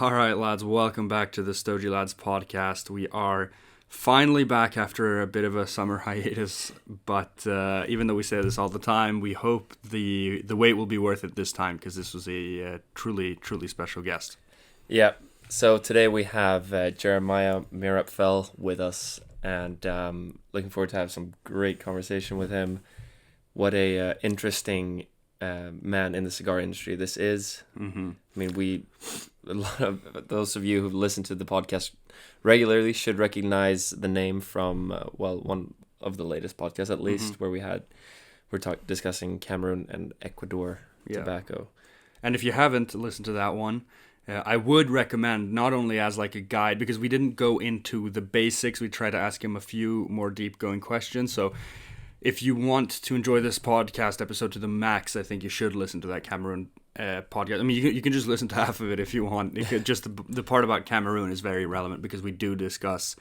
All right, lads, welcome back to the Stogie Lads podcast. We are finally back after a bit of a summer hiatus, but even though we say this all the time, we hope the wait will be worth it this time because this was a truly special guest. Yeah, so today we have Jeremiah Meerapfel with us, and looking forward to have some great conversation with him. What a interesting man in the cigar industry this is. Mm-hmm. I mean, a lot of those of you who listen to the podcast regularly should recognize the name from one of the latest podcasts, at least, where we're discussing Cameroon and Ecuador tobacco. And if you haven't listened to that one, I would recommend, not only as like a guide, because we didn't go into the basics, we tried to ask him a few more deep going questions. So if you want to enjoy this podcast episode to the max, I think you should listen to that Cameroon podcast. I mean, you can just listen to half of it if you want. Just the part about Cameroon is very relevant because we do discuss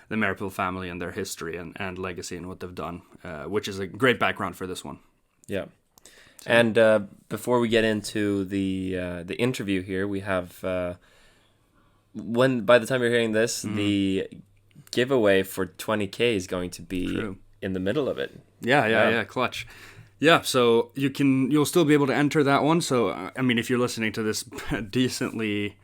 the Meerapfel family and their history and legacy and what they've done, which is a great background for this one. Yeah. So. And before we get into the interview here, we have by the time you're hearing this, the giveaway for 20K is going to be in the middle of it. Yeah, clutch. Yeah, so you'll still be able to enter that one. So I mean, if you're listening to this decently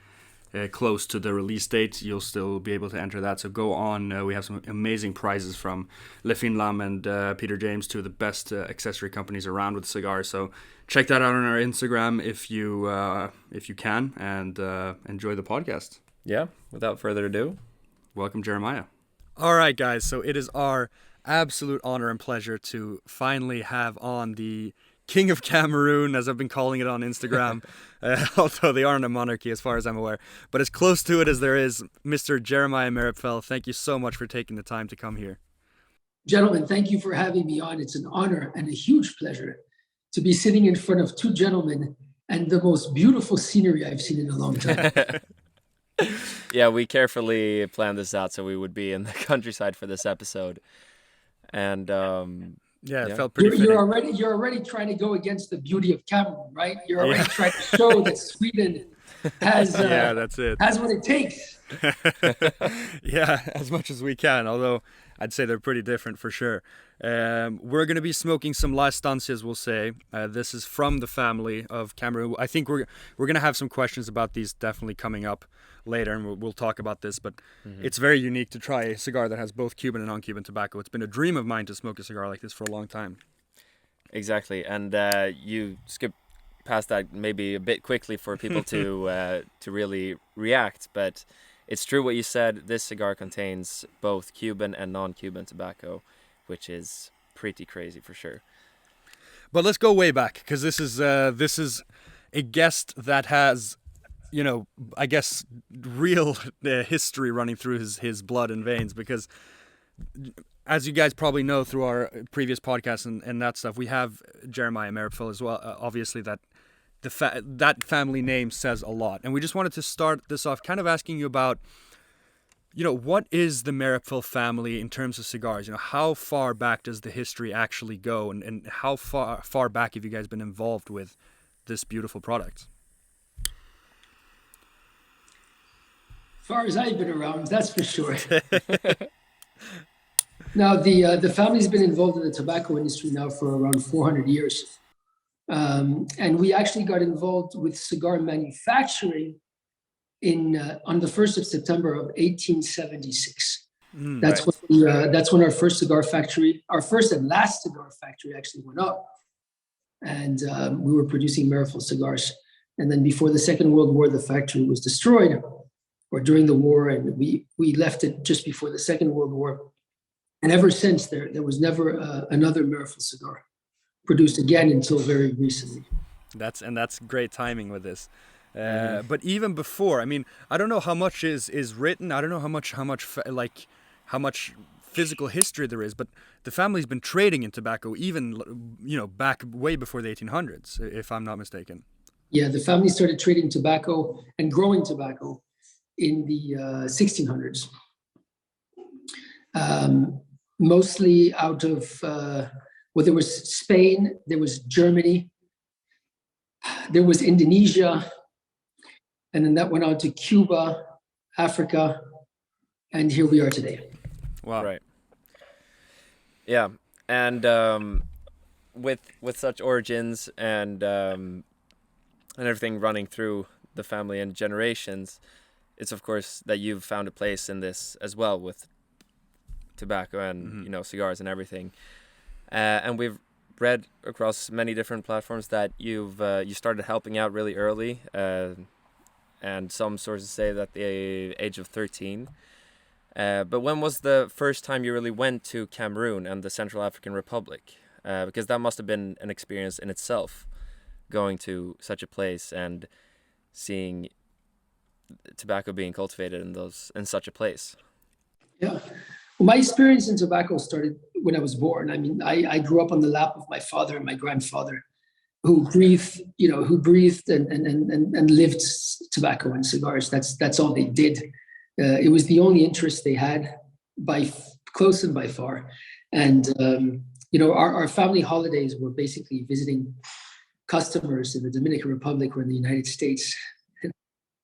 close to the release date, you'll still be able to enter that. So go on. We have some amazing prizes from Le Fin Lam and Peter James, two of the best accessory companies around with cigars. So check that out on our Instagram if you can, and enjoy the podcast. Yeah, without further ado, welcome Jeremiah. All right, guys. So it is our absolute honor and pleasure to finally have on the King of Cameroon, as I've been calling it on Instagram, although they aren't a monarchy as far as I'm aware, but as close to it as there is, Mr. Jeremiah Meerapfel. Thank you so much for taking the time to come here. Gentlemen, thank you for having me on. It's an honor and a huge pleasure to be sitting in front of two gentlemen and the most beautiful scenery I've seen in a long time. Yeah, we carefully planned this out so we would be in the countryside for this episode. And it felt pretty fitting. You're already trying to go against the beauty of Cameroon, right? You're already trying to show that Sweden has that's it. Has what it takes. Yeah, as much as we can, although I'd say they're pretty different for sure. We're going to be smoking some La Estancias, we'll say. This is from the family of Cameroon. I think we're going to have some questions about these definitely coming up later, and we'll talk about this, but it's very unique to try a cigar that has both Cuban and non-Cuban tobacco. It's been a dream of mine to smoke a cigar like this for a long time. Exactly, and you skip past that maybe a bit quickly for people to really react, but it's true what you said. This cigar contains both Cuban and non-Cuban tobacco, which is pretty crazy for sure. But let's go way back, because this is a guest that has, I guess, real history running through his blood and veins, because as you guys probably know through our previous podcasts and that stuff, we have Jeremiah Meerapfel as well. Obviously, that that family name says a lot. And we just wanted to start this off kind of asking you about, what is the Meerapfel family in terms of cigars? How far back does the history actually go, and how far back have you guys been involved with this beautiful product? Far as I've been around, that's for sure. Now, the family's been involved in the tobacco industry now for around 400 years. And we actually got involved with cigar manufacturing on the 1st of September of 1876. That's when our first cigar factory, our first and last cigar factory actually went up. And we were producing Meerapfel cigars. And then before the Second World War, the factory was destroyed, or during the war, and we left it just before the Second World War. And ever since, there was never another Meerapfel cigar produced again until very recently. That's great timing with this. But even before, I mean, I don't know how much is written. I don't know how much physical history there is, but the family's been trading in tobacco even, back way before the 1800s, if I'm not mistaken. Yeah, the family started trading tobacco and growing tobacco in the 1600s. Mostly out of, there was Spain, there was Germany, there was Indonesia, And then that went on to Cuba, Africa, and here we are today. Wow. Right. Yeah. And with such origins and everything running through the family and generations, it's of course that you've found a place in this as well with tobacco and cigars and everything. And we've read across many different platforms that you started helping out really early, and some sources say that the age of 13. But when was the first time you really went to Cameroon and the Central African Republic? Because that must have been an experience in itself, going to such a place and seeing tobacco being cultivated in such a place. Yeah. Well, my experience in tobacco started when I was born. I mean, I grew up on the lap of my father and my grandfather, who breathed and lived tobacco and cigars. That's all they did. It was the only interest they had, by close and by far. And our family holidays were basically visiting customers in the Dominican Republic or in the United States,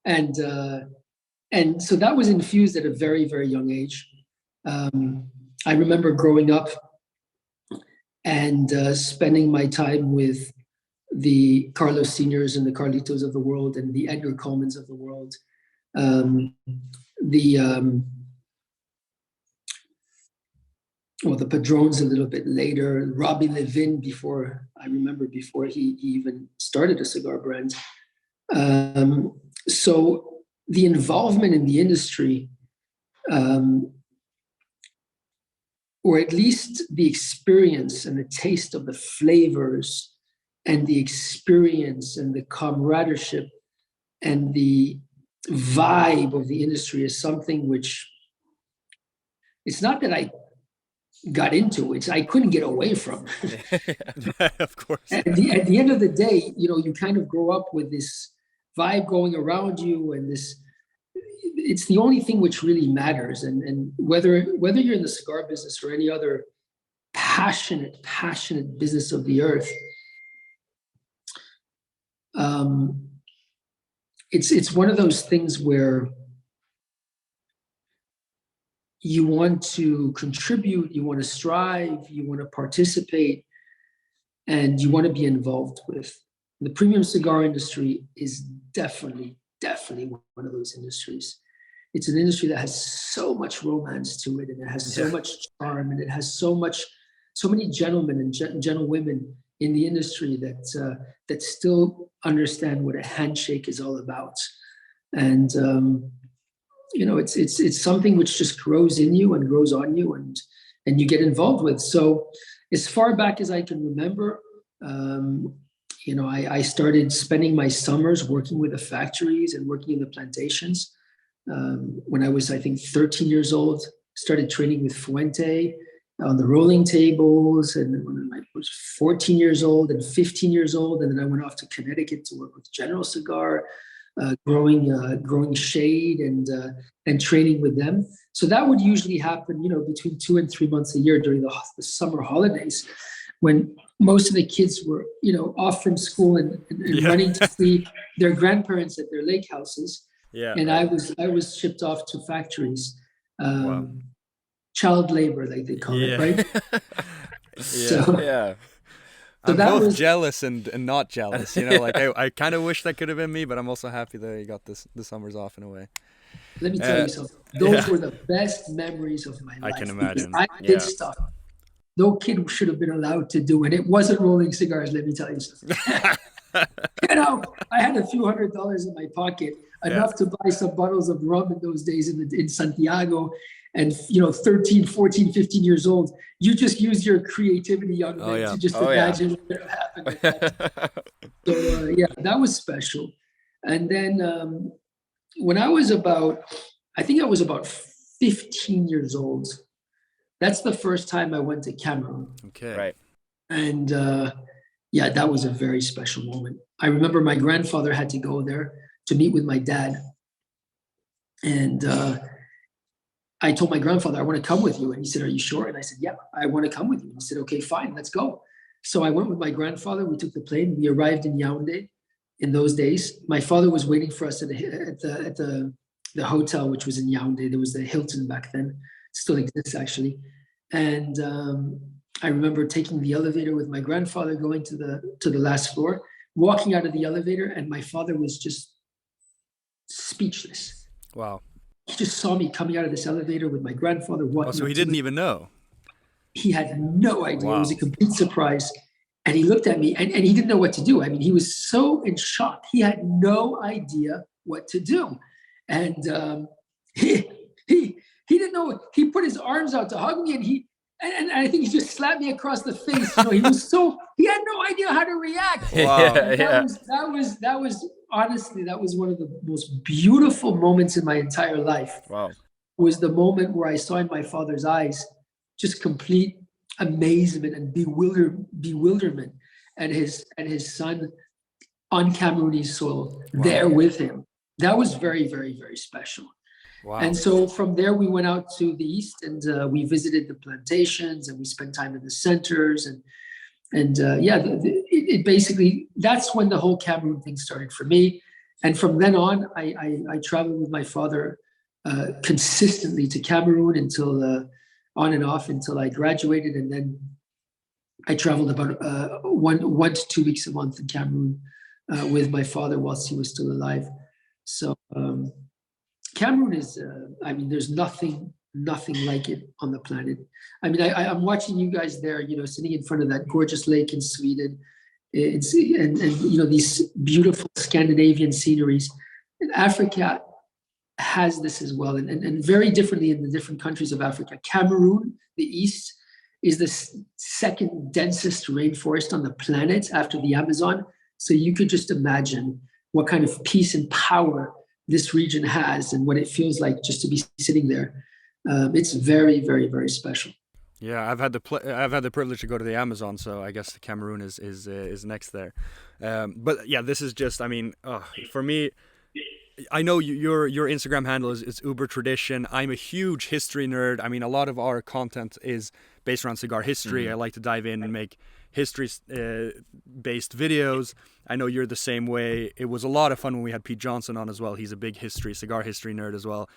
and so that was infused at a very, very young age. I remember growing up and spending my time with the Carlos Seniors and the Carlitos of the world and the Edgar Colemans of the world. The Padrones a little bit later, Robbie Levin before he even started a cigar brand. So the involvement in the industry, or at least the experience and the taste of the flavors and the experience and the camaraderie and the vibe of the industry, is something which, it's not that I got into, it's I couldn't get away from. Of course. At the end of the day, you kind of grow up with this vibe going around you, and it's the only thing which really matters. And whether you're in the cigar business or any other passionate business of the earth, it's one of those things where you want to contribute, you want to strive, you want to participate, and you want to be involved with. The premium cigar industry is definitely one of those industries. It's an industry that has so much romance to it, and it has so much charm, and it has so many gentlemen and gentlewomen in the industry that still understand what a handshake is all about. And it's something which just grows in you and grows on you, and you get involved with. So as far back as I can remember, I started spending my summers working with the factories and working in the plantations. When I was, I think, 13 years old, started training with Fuente on the rolling tables, and when I was 14 years old and 15 years old, and then I went off to Connecticut to work with General Cigar, growing shade and training with them. So that would usually happen, between 2 and 3 months a year during the summer holidays, when most of the kids were, off from school and running to see their grandparents at their lake houses. Yeah. And I was shipped off to factories, Wow. child labor, like they call it, right? Yeah. I'm both jealous and not jealous. I kind of wish that could have been me, but I'm also happy that you got the summers off in a way. Let me tell you something. Those were the best memories of my life. I can imagine. I did stuff no kid should have been allowed to do, and it wasn't rolling cigars. Let me tell you something. I had a few $100s in my pocket, enough to buy some bottles of rum in those days in Santiago. And 13, 14, 15 years old, you just use your creativity, young man, to just imagine what happened. So that was special. And then when I was about 15 years old, that's the first time I went to Cameroon. Okay. Right. And that was a very special moment. I remember my grandfather had to go there to meet with my dad. And I told my grandfather, I want to come with you. And he said, are you sure? And I said, yeah, I want to come with you. And he said, okay, fine, let's go. So I went with my grandfather. We took the plane. We arrived in Yaoundé. in those days. My father was waiting for us at the hotel, which was in Yaoundé. There was the Hilton back then. It still exists, actually. And I remember taking the elevator with my grandfather, going to the last floor, walking out of the elevator, and my father was just speechless. Wow. He just saw me coming out of this elevator with my grandfather walking. Oh, so he didn't even know. He had no idea. Wow. It was a complete surprise. And he looked at me and he didn't know what to do. I mean, he was so in shock. He had no idea what to do. And he didn't know. He put his arms out to hug me, and I think he just slapped me across the face. He had no idea how to react. Wow. That was honestly, that was one of the most beautiful moments in my entire life. Wow. Was the moment where I saw in my father's eyes just complete amazement and bewilderment, and his son on Cameroonese soil, wow, there with him. That was very, very, very special. Wow. And so from there we went out to the east, and we visited the plantations, and we spent time in the centers, and it basically, that's when the whole Cameroon thing started for me. And from then on, I traveled with my father consistently to Cameroon until on and off until I graduated, and then I traveled about 1 to 2 weeks a month in Cameroon with my father whilst he was still alive. So Cameroon is, there's nothing like it on the planet. I mean, I'm watching you guys there, sitting in front of that gorgeous lake in Sweden. And these beautiful Scandinavian sceneries. And Africa has this as well, and very differently in the different countries of Africa. Cameroon, the east, is the second densest rainforest on the planet after the Amazon. So you could just imagine what kind of peace and power this region has, and what it feels like just to be sitting there. It's very, very, very special. Yeah, I've had the privilege to go to the Amazon, so I guess Cameroon is next there. But yeah, this is just, for me, I know your Instagram handle is Uber Tradition. I'm a huge history nerd. I mean, a lot of our content is based around cigar history. Mm-hmm. I like to dive in and make history based videos. I know you're the same way. It was a lot of fun when we had Pete Johnson on as well. He's a big cigar history nerd as well.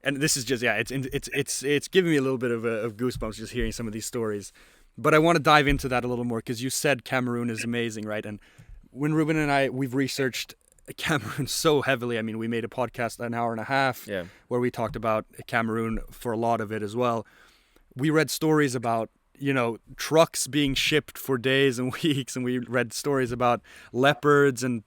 And this is just, it's giving me a little bit of goosebumps just hearing some of these stories. But I want to dive into that a little more, because you said Cameroon is amazing, right? And when Ruben and we've researched Cameroon so heavily. I mean, we made a podcast an hour and a half where we talked about Cameroon for a lot of it as well. We read stories about, trucks being shipped for days and weeks, and we read stories about leopards and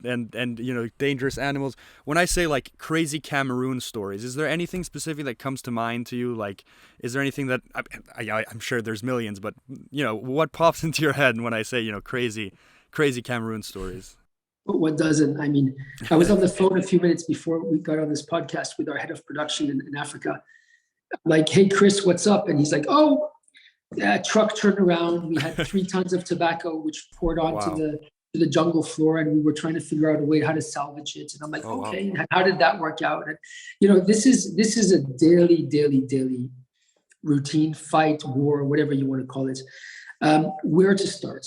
dangerous animals. When I say like crazy Cameroon stories, is there anything specific that comes to mind to you? Like, is there anything that I'm sure there's millions, but what pops into your head when I say crazy Cameroon stories? But what doesn't? I mean, I was on the phone a few minutes before we got on this podcast with our head of production in Africa. I'm like, hey, Chris, what's up? And he's like, oh, that truck turned around. We had 3 tons of tobacco, which poured onto the jungle floor, and we were trying to figure out a way how to salvage it. And I'm like, okay, how did that work out? And, this is a daily routine, fight, war, whatever you want to call it. Where to start?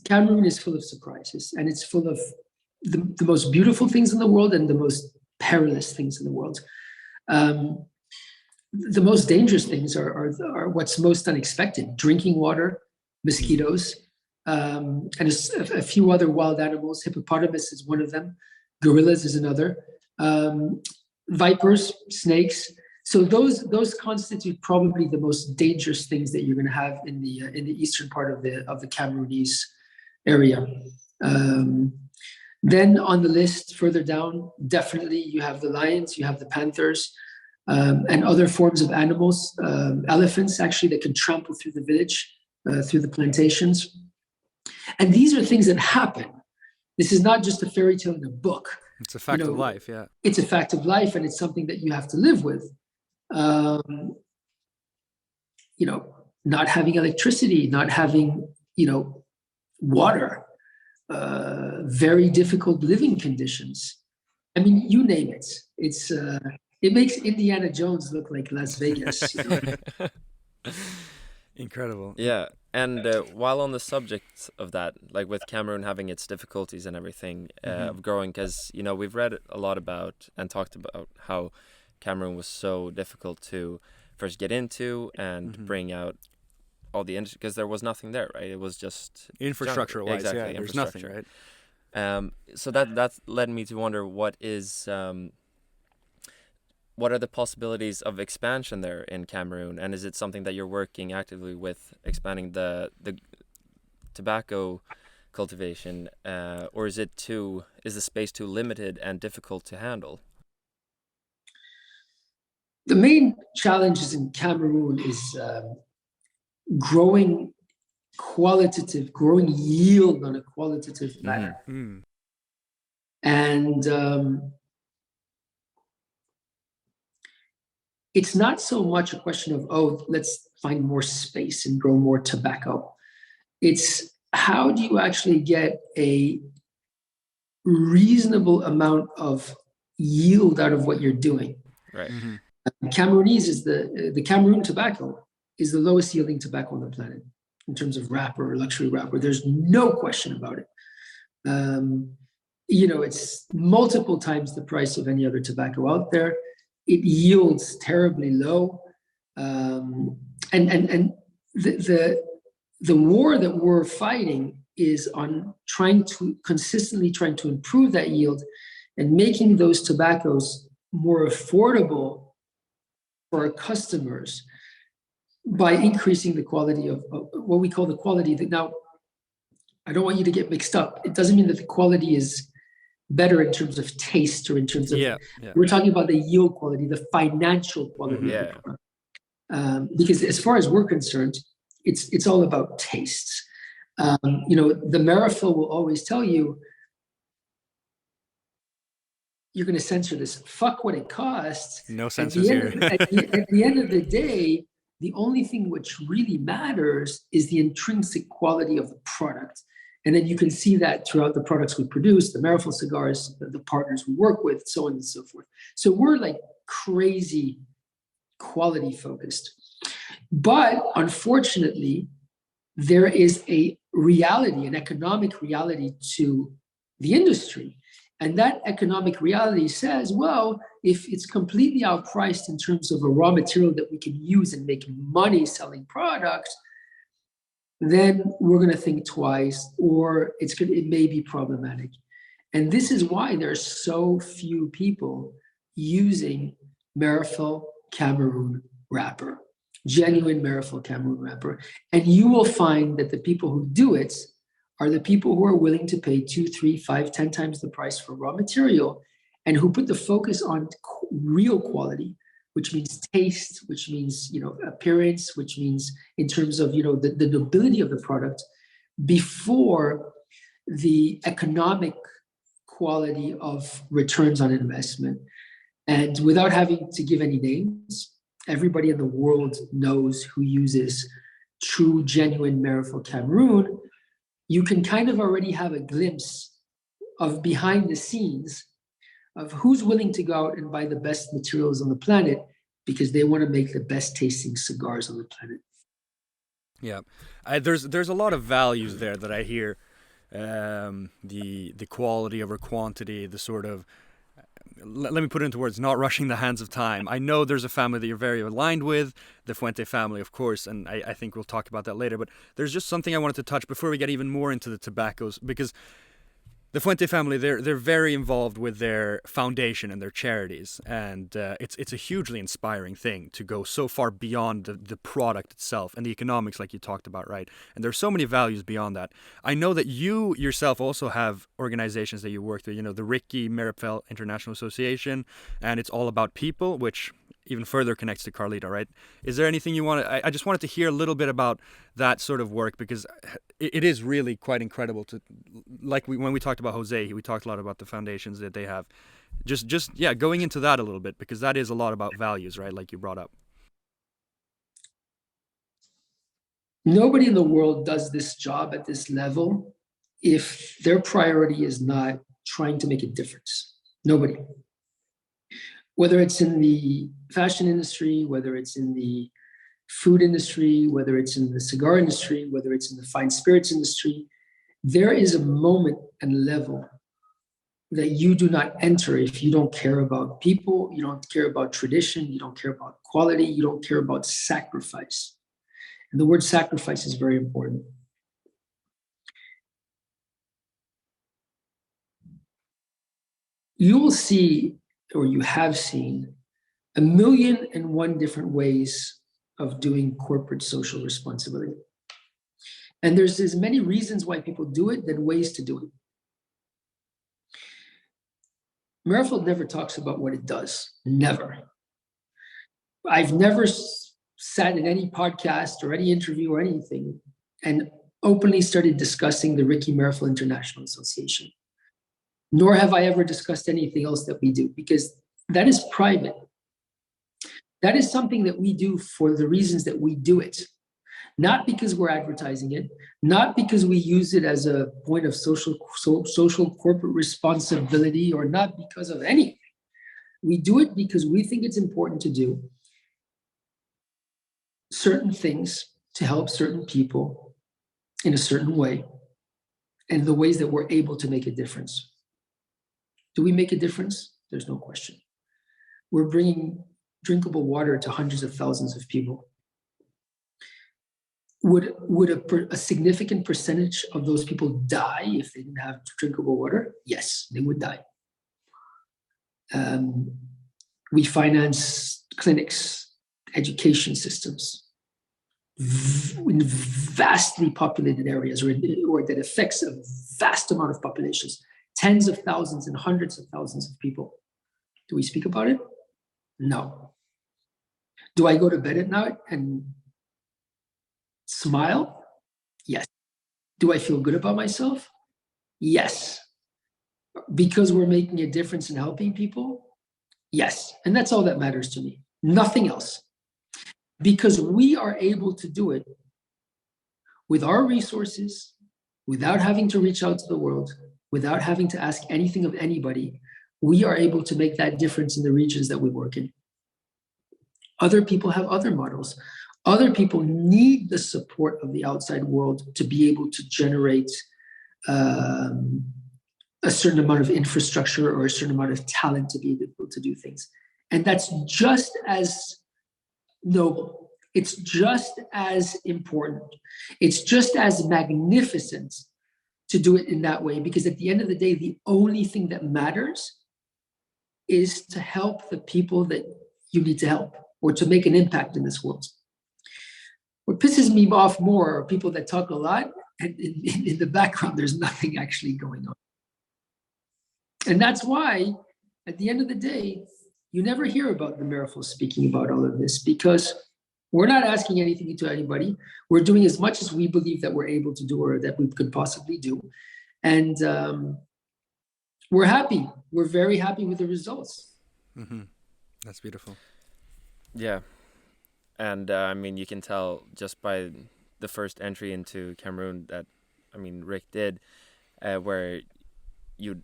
Cameroon is full of surprises, and it's full of the most beautiful things in the world and the most perilous things in the world. The most dangerous things are what's most unexpected: drinking water, mosquitoes, and a few other wild animals. Hippopotamus is one of them. Gorillas is another. Vipers, snakes. So those constitute probably the most dangerous things that you're going to have in the eastern part of the Cameroonese area. Then on the list further down, definitely you have the lions, you have the panthers, and other forms of animals, elephants actually that can trample through the village, through the plantations. And these are things that happen. This is not just a fairy tale in a book. It's a fact of life, yeah. It's a fact of life, and it's something that you have to live with. Not having electricity, not having, water, very difficult living conditions. I mean, you name it. It's it makes Indiana Jones look like Las Vegas. Incredible. Yeah. And while on the subject of that, like with Cameroon having its difficulties and everything of growing, because we've read a lot about and talked about how Cameroon was so difficult to first get into and bring out all the industry, because there was nothing there, right? It was just Infrastructure wise, exactly, yeah, there's nothing, right? So that led me to wonder what are the possibilities of expansion there in Cameroon, and is it something that you're working actively with, expanding the tobacco cultivation, or is the space too limited and difficult to handle? The main challenges in Cameroon is growing yield on a qualitative manner. And it's not so much a question of, let's find more space and grow more tobacco. It's how do you actually get a reasonable amount of yield out of what you're doing? Right. Cameroonese is the Cameroon tobacco is the lowest yielding tobacco on the planet in terms of wrapper or luxury wrapper. There's no question about it. It's multiple times the price of any other tobacco out there. It yields terribly low, and the war that we're fighting is on consistently trying to improve that yield and making those tobaccos more affordable for our customers by increasing the quality of what we call the quality. Now, I don't want you to get mixed up. It doesn't mean that the quality is better in terms of taste or in terms of we're talking about the yield quality, the financial quality of the product. Because as far as we're concerned, it's all about tastes. The Meerapfel will always tell you, you're going to censor this. Fuck what it costs. No censors here. At the end of the day, the only thing which really matters is the intrinsic quality of the product. And then you can see that throughout the products we produce, the Meerapfel cigars, the partners we work with, so on and so forth. So we're like crazy quality focused. But unfortunately, there is a reality, an economic reality to the industry. And that economic reality says, well, if it's completely outpriced in terms of a raw material that we can use and make money selling products, then we're going to think twice, or it may be problematic. And this is why there are so few people using Meerapfel Cameroon wrapper, genuine Meerapfel Cameroon wrapper. And you will find that the people who do it are the people who are willing to pay 2, 3, 5, 10 times the price for raw material, and who put the focus on real quality, which means taste, which means appearance, which means in terms of the nobility of the product, before the economic quality of returns on investment. And without having to give any names, everybody in the world knows who uses true, genuine Meerapfel Cameroon. You can kind of already have a glimpse of behind the scenes of who's willing to go out and buy the best materials on the planet because they want to make the best tasting cigars on the planet. Yeah, there's a lot of values there that I hear. The quality over quantity, the sort of, let me put it into words, not rushing the hands of time. I know there's a family that you're very aligned with, the Fuente family, of course, and I think we'll talk about that later. But there's just something I wanted to touch before we get even more into the tobaccos, because the Fuente family, they're very involved with their foundation and their charities, and it's a hugely inspiring thing to go so far beyond the product itself and the economics, like you talked about, right? And there's so many values beyond that. I know that you yourself also have organizations that you work with, the Ricky Meerapfel International Association, and it's all about people, which even further connects to Carlita, right? Is there anything you want to... I just wanted to hear a little bit about that sort of work, because it is really quite incredible to... when we talked about Jose, we talked a lot about the foundations that they have. Just going into that a little bit, because that is a lot about values, right? Like you brought up. Nobody in the world does this job at this level if their priority is not trying to make a difference. Nobody. Whether it's in the fashion industry, whether it's in the food industry, whether it's in the cigar industry, whether it's in the fine spirits industry, there is a moment and level that you do not enter if you don't care about people, you don't care about tradition, you don't care about quality, you don't care about sacrifice. And the word sacrifice is very important. You will see, or you have seen, 1,000,001 different ways of doing corporate social responsibility. And there's as many reasons why people do it than ways to do it. Meerapfel never talks about what it does. Never. I've never sat in any podcast or any interview or anything and openly started discussing the Ricky Meerapfel International Association. Nor have I ever discussed anything else that we do, because that is private. That is something that we do for the reasons that we do it. Not because we're advertising it, not because we use it as a point of social corporate responsibility, or not because of anything. We do it because we think it's important to do certain things to help certain people in a certain way, and the ways that we're able to make a difference. Do we make a difference? There's no question. We're bringing drinkable water to hundreds of thousands of people. Would a significant percentage of those people die if they didn't have drinkable water? Yes, they would die. We finance clinics, education systems in vastly populated areas, or that affects a vast amount of populations, tens of thousands and hundreds of thousands of people. Do we speak about it? No. Do I go to bed at night and smile? Yes. Do I feel good about myself? Yes. Because we're making a difference in helping people? Yes. And that's all that matters to me. Nothing else. Because we are able to do it with our resources, without having to reach out to the world, without having to ask anything of anybody. We are able to make that difference in the regions that we work in. Other people have other models. Other people need the support of the outside world to be able to generate a certain amount of infrastructure or a certain amount of talent to be able to do things. And that's just as noble. It's just as important. It's just as magnificent to do it in that way, because at the end of the day, the only thing that matters is to help the people that you need to help, or to make an impact in this world. What pisses me off more are people that talk a lot, and in the background, there's nothing actually going on. And that's why, at the end of the day, you never hear about the Meerapfel speaking about all of this, because we're not asking anything to anybody. We're doing as much as we believe that we're able to do, or that we could possibly do. And we're happy. We're very happy with the results. Mm-hmm. That's beautiful. Yeah. And I mean, you can tell just by the first entry into Cameroon that, I mean, Rick did, where you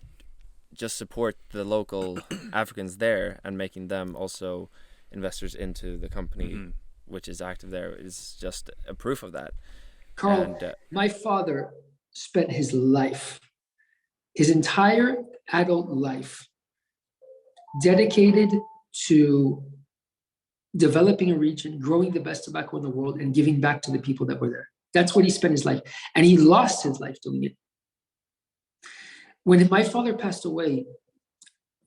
just support the local Africans there and making them also investors into the company, mm-hmm. which is active there, is just a proof of that. Carl, and, my father spent his life, his entire adult life, dedicated to developing a region, growing the best tobacco in the world, and giving back to the people that were there. That's what he spent his life. And he lost his life doing it. When my father passed away,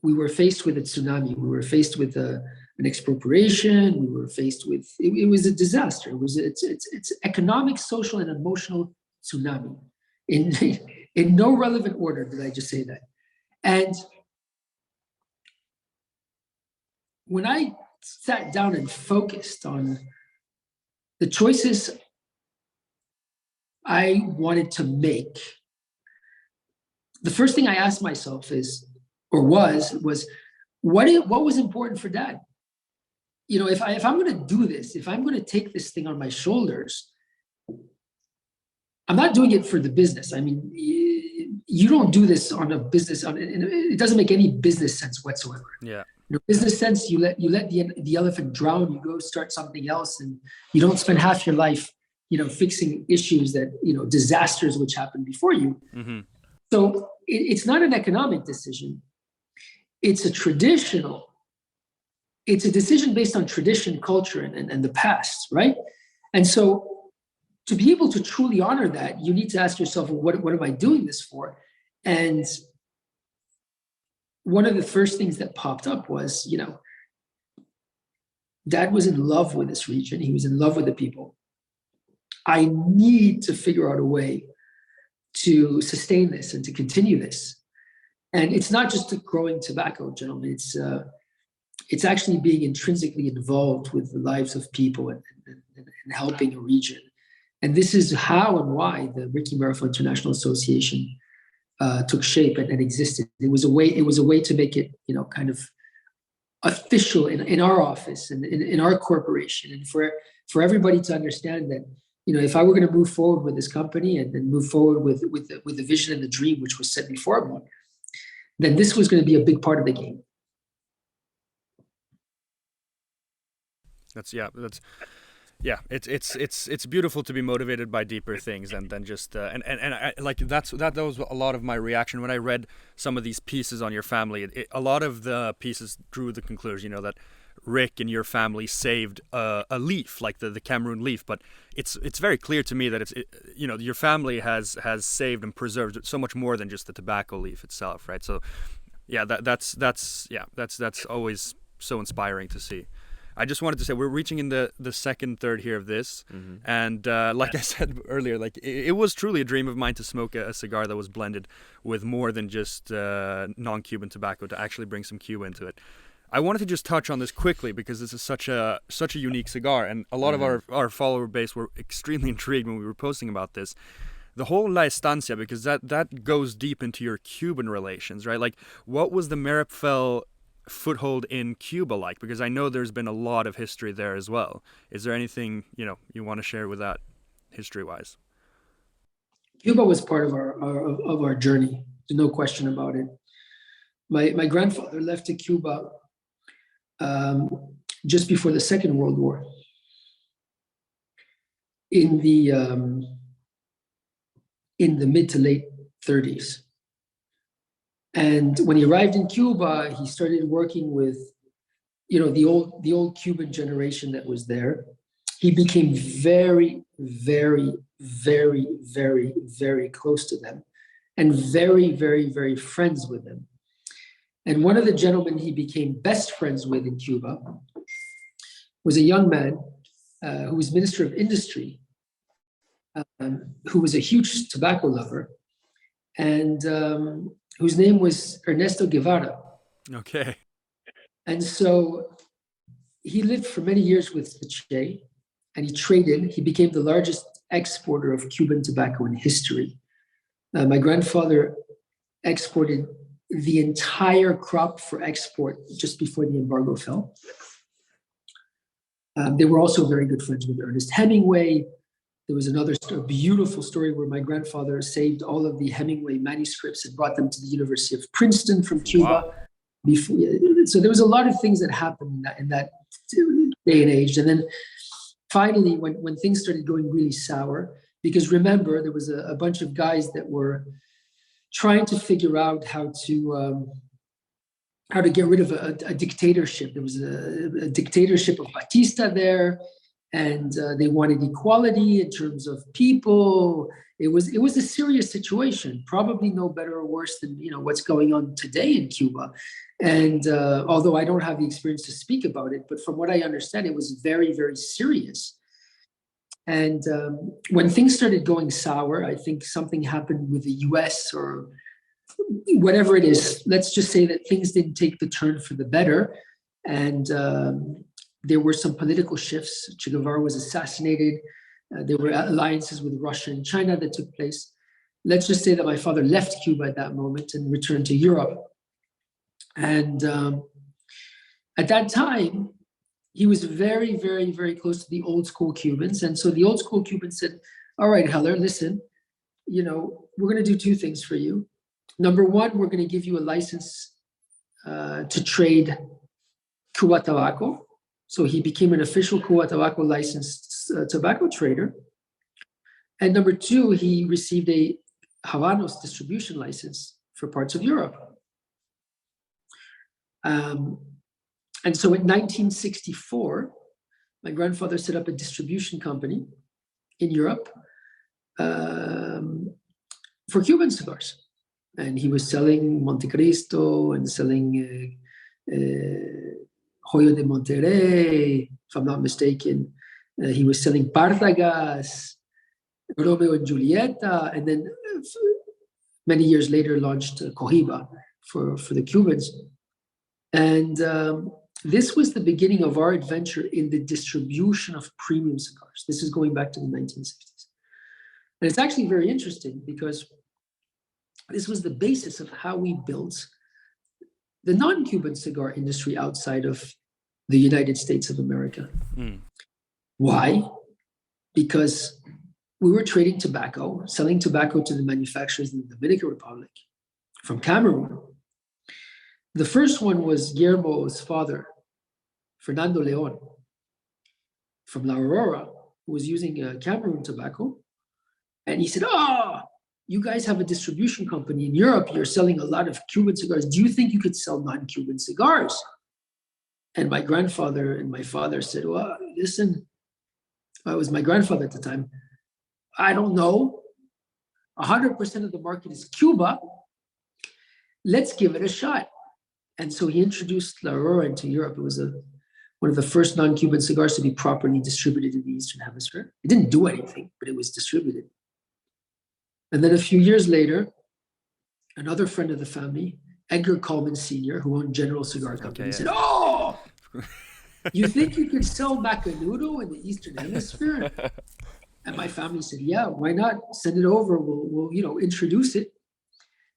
we were faced with a tsunami. We were faced with an expropriation. We were faced with, it was a disaster. It's economic, social, and emotional tsunami. In no relevant order did I just say that. And when I sat down and focused on the choices I wanted to make, the first thing I asked myself was what was important for Dad? You know, if I'm going to do this, if I'm going to take this thing on my shoulders, I'm not doing it for the business. I mean, you don't do this on a business. It doesn't make any business sense whatsoever. Yeah. Business sense, you let the elephant drown. You go start something else, and you don't spend half your life, fixing issues that disasters which happened before you. Mm-hmm. So it's not an economic decision. It's a traditional. It's a decision based on tradition, culture, and the past, right? And so, to be able to truly honor that, you need to ask yourself, well, what am I doing this for? And one of the first things that popped up was, Dad was in love with this region. He was in love with the people. I need to figure out a way to sustain this and to continue this. And it's not just growing tobacco, gentlemen. It's actually being intrinsically involved with the lives of people and helping a region. And this is how and why the Ricky Meerapfel International Association took shape and existed. It was a way to make it, kind of official in our office and in our corporation, and for everybody to understand that, if I were going to move forward with this company and move forward with the vision and the dream which was set before me, then this was going to be a big part of the game. It's beautiful to be motivated by deeper things than just and I, like that was a lot of my reaction when I read some of these pieces on your family. A lot of the pieces drew the conclusion, that Rick and your family saved a leaf, like the Cameroon leaf, but it's very clear to me that your family has saved and preserved so much more than just the tobacco leaf itself, right? So yeah, that's always so inspiring to see. I just wanted to say we're reaching in the second third here of this, mm-hmm. and like I said earlier, like it was truly a dream of mine to smoke a cigar that was blended with more than just non-Cuban tobacco, to actually bring some Cuba into it. I wanted to just touch on this quickly because this is such a unique cigar, and a lot mm-hmm. of our follower base were extremely intrigued when we were posting about this. The whole La Estancia, because that goes deep into your Cuban relations, right? Like, what was the Meerapfel foothold in Cuba like? Because I know there's been a lot of history there as well. Is there anything you want to share with that, history-wise? Cuba was part of our journey. There's no question about it. My grandfather left to Cuba just before the Second World War. In the mid to late 30s. And when he arrived in Cuba, he started working with, the old Cuban generation that was there. He became very, very, very, very, very close to them, and very, very, very friends with them. And one of the gentlemen he became best friends with in Cuba was a young man who was Minister of Industry, who was a huge tobacco lover, and whose name was Ernesto Guevara. Okay. And so he lived for many years with the Che, and he traded. He became the largest exporter of Cuban tobacco in history. My grandfather exported the entire crop for export just before the embargo fell. They were also very good friends with Ernest Hemingway. There was another beautiful story where my grandfather saved all of the Hemingway manuscripts and brought them to the University of Princeton from Cuba. Wow. So there was a lot of things that happened in that day and age. And then finally, when things started going really sour, because remember, there was a bunch of guys that were trying to figure out how to get rid of a dictatorship. There was a dictatorship of Batista there. And they wanted equality in terms of people. It was a serious situation, probably no better or worse than what's going on today in Cuba. And although I don't have the experience to speak about it, but from what I understand, it was very, very serious. And when things started going sour, I think something happened with the U.S. or whatever it is. Let's just say that things didn't take the turn for the better, and there were some political shifts. Che Guevara was assassinated. There were alliances with Russia and China that took place. Let's just say that my father left Cuba at that moment and returned to Europe. And at that time, he was very, very, very close to the old school Cubans. And so the old school Cubans said, all right, Heller, listen, we're going to do two things for you. Number one, we're going to give you a license to trade Cuba Tobacco. So he became an official Cuba Tobacco licensed tobacco trader. And number two, he received a Habanos distribution license for parts of Europe. And so in 1964, my grandfather set up a distribution company in Europe for Cuban cigars. And he was selling Montecristo and selling Joyo de Monterrey, if I'm not mistaken. He was selling Partagas, Romeo and Julieta, and then many years later launched Cohiba for the Cubans. And this was the beginning of our adventure in the distribution of premium cigars. This is going back to the 1960s. And it's actually very interesting because this was the basis of how we built the non-Cuban cigar industry outside of the United States of America. Why? Because we were trading tobacco, selling tobacco to the manufacturers in the Dominican Republic from Cameroon. The first one was Guillermo's father, Fernando Leon, from La Aurora, who was using Cameroon tobacco. And he said, you guys have a distribution company in Europe. You're selling a lot of Cuban cigars. Do you think you could sell non-Cuban cigars? And my grandfather and my father said, well, listen, it was my grandfather at the time. I don't know. 100% of the market is Cuba. Let's give it a shot. And so he introduced La Aurora into Europe. It was one of the first non-Cuban cigars to be properly distributed in the Eastern Hemisphere. It didn't do anything, but it was distributed. And then a few years later, another friend of the family, Edgar Coleman Sr., who owned General Cigar Company, said, you think you could sell Macanudo in the Eastern Hemisphere? And my family said, yeah, why not? Send it over. We'll introduce it.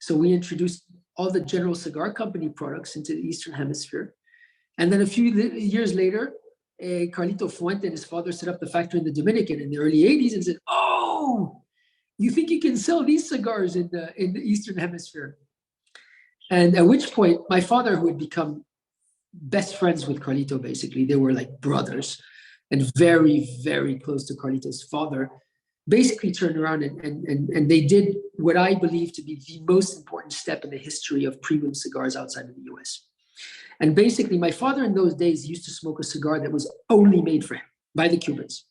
So we introduced all the General Cigar Company products into the Eastern Hemisphere. And then a few years later, Carlito Fuente and his father set up the factory in the Dominican in the early 80s and said, you think you can sell these cigars in the Eastern Hemisphere? And at which point, my father, who had become best friends with Carlito, basically, they were like brothers and very, very close to Carlito's father, basically turned around and they did what I believe to be the most important step in the history of premium cigars outside of the US. And basically, my father in those days used to smoke a cigar that was only made for him by the Cubans.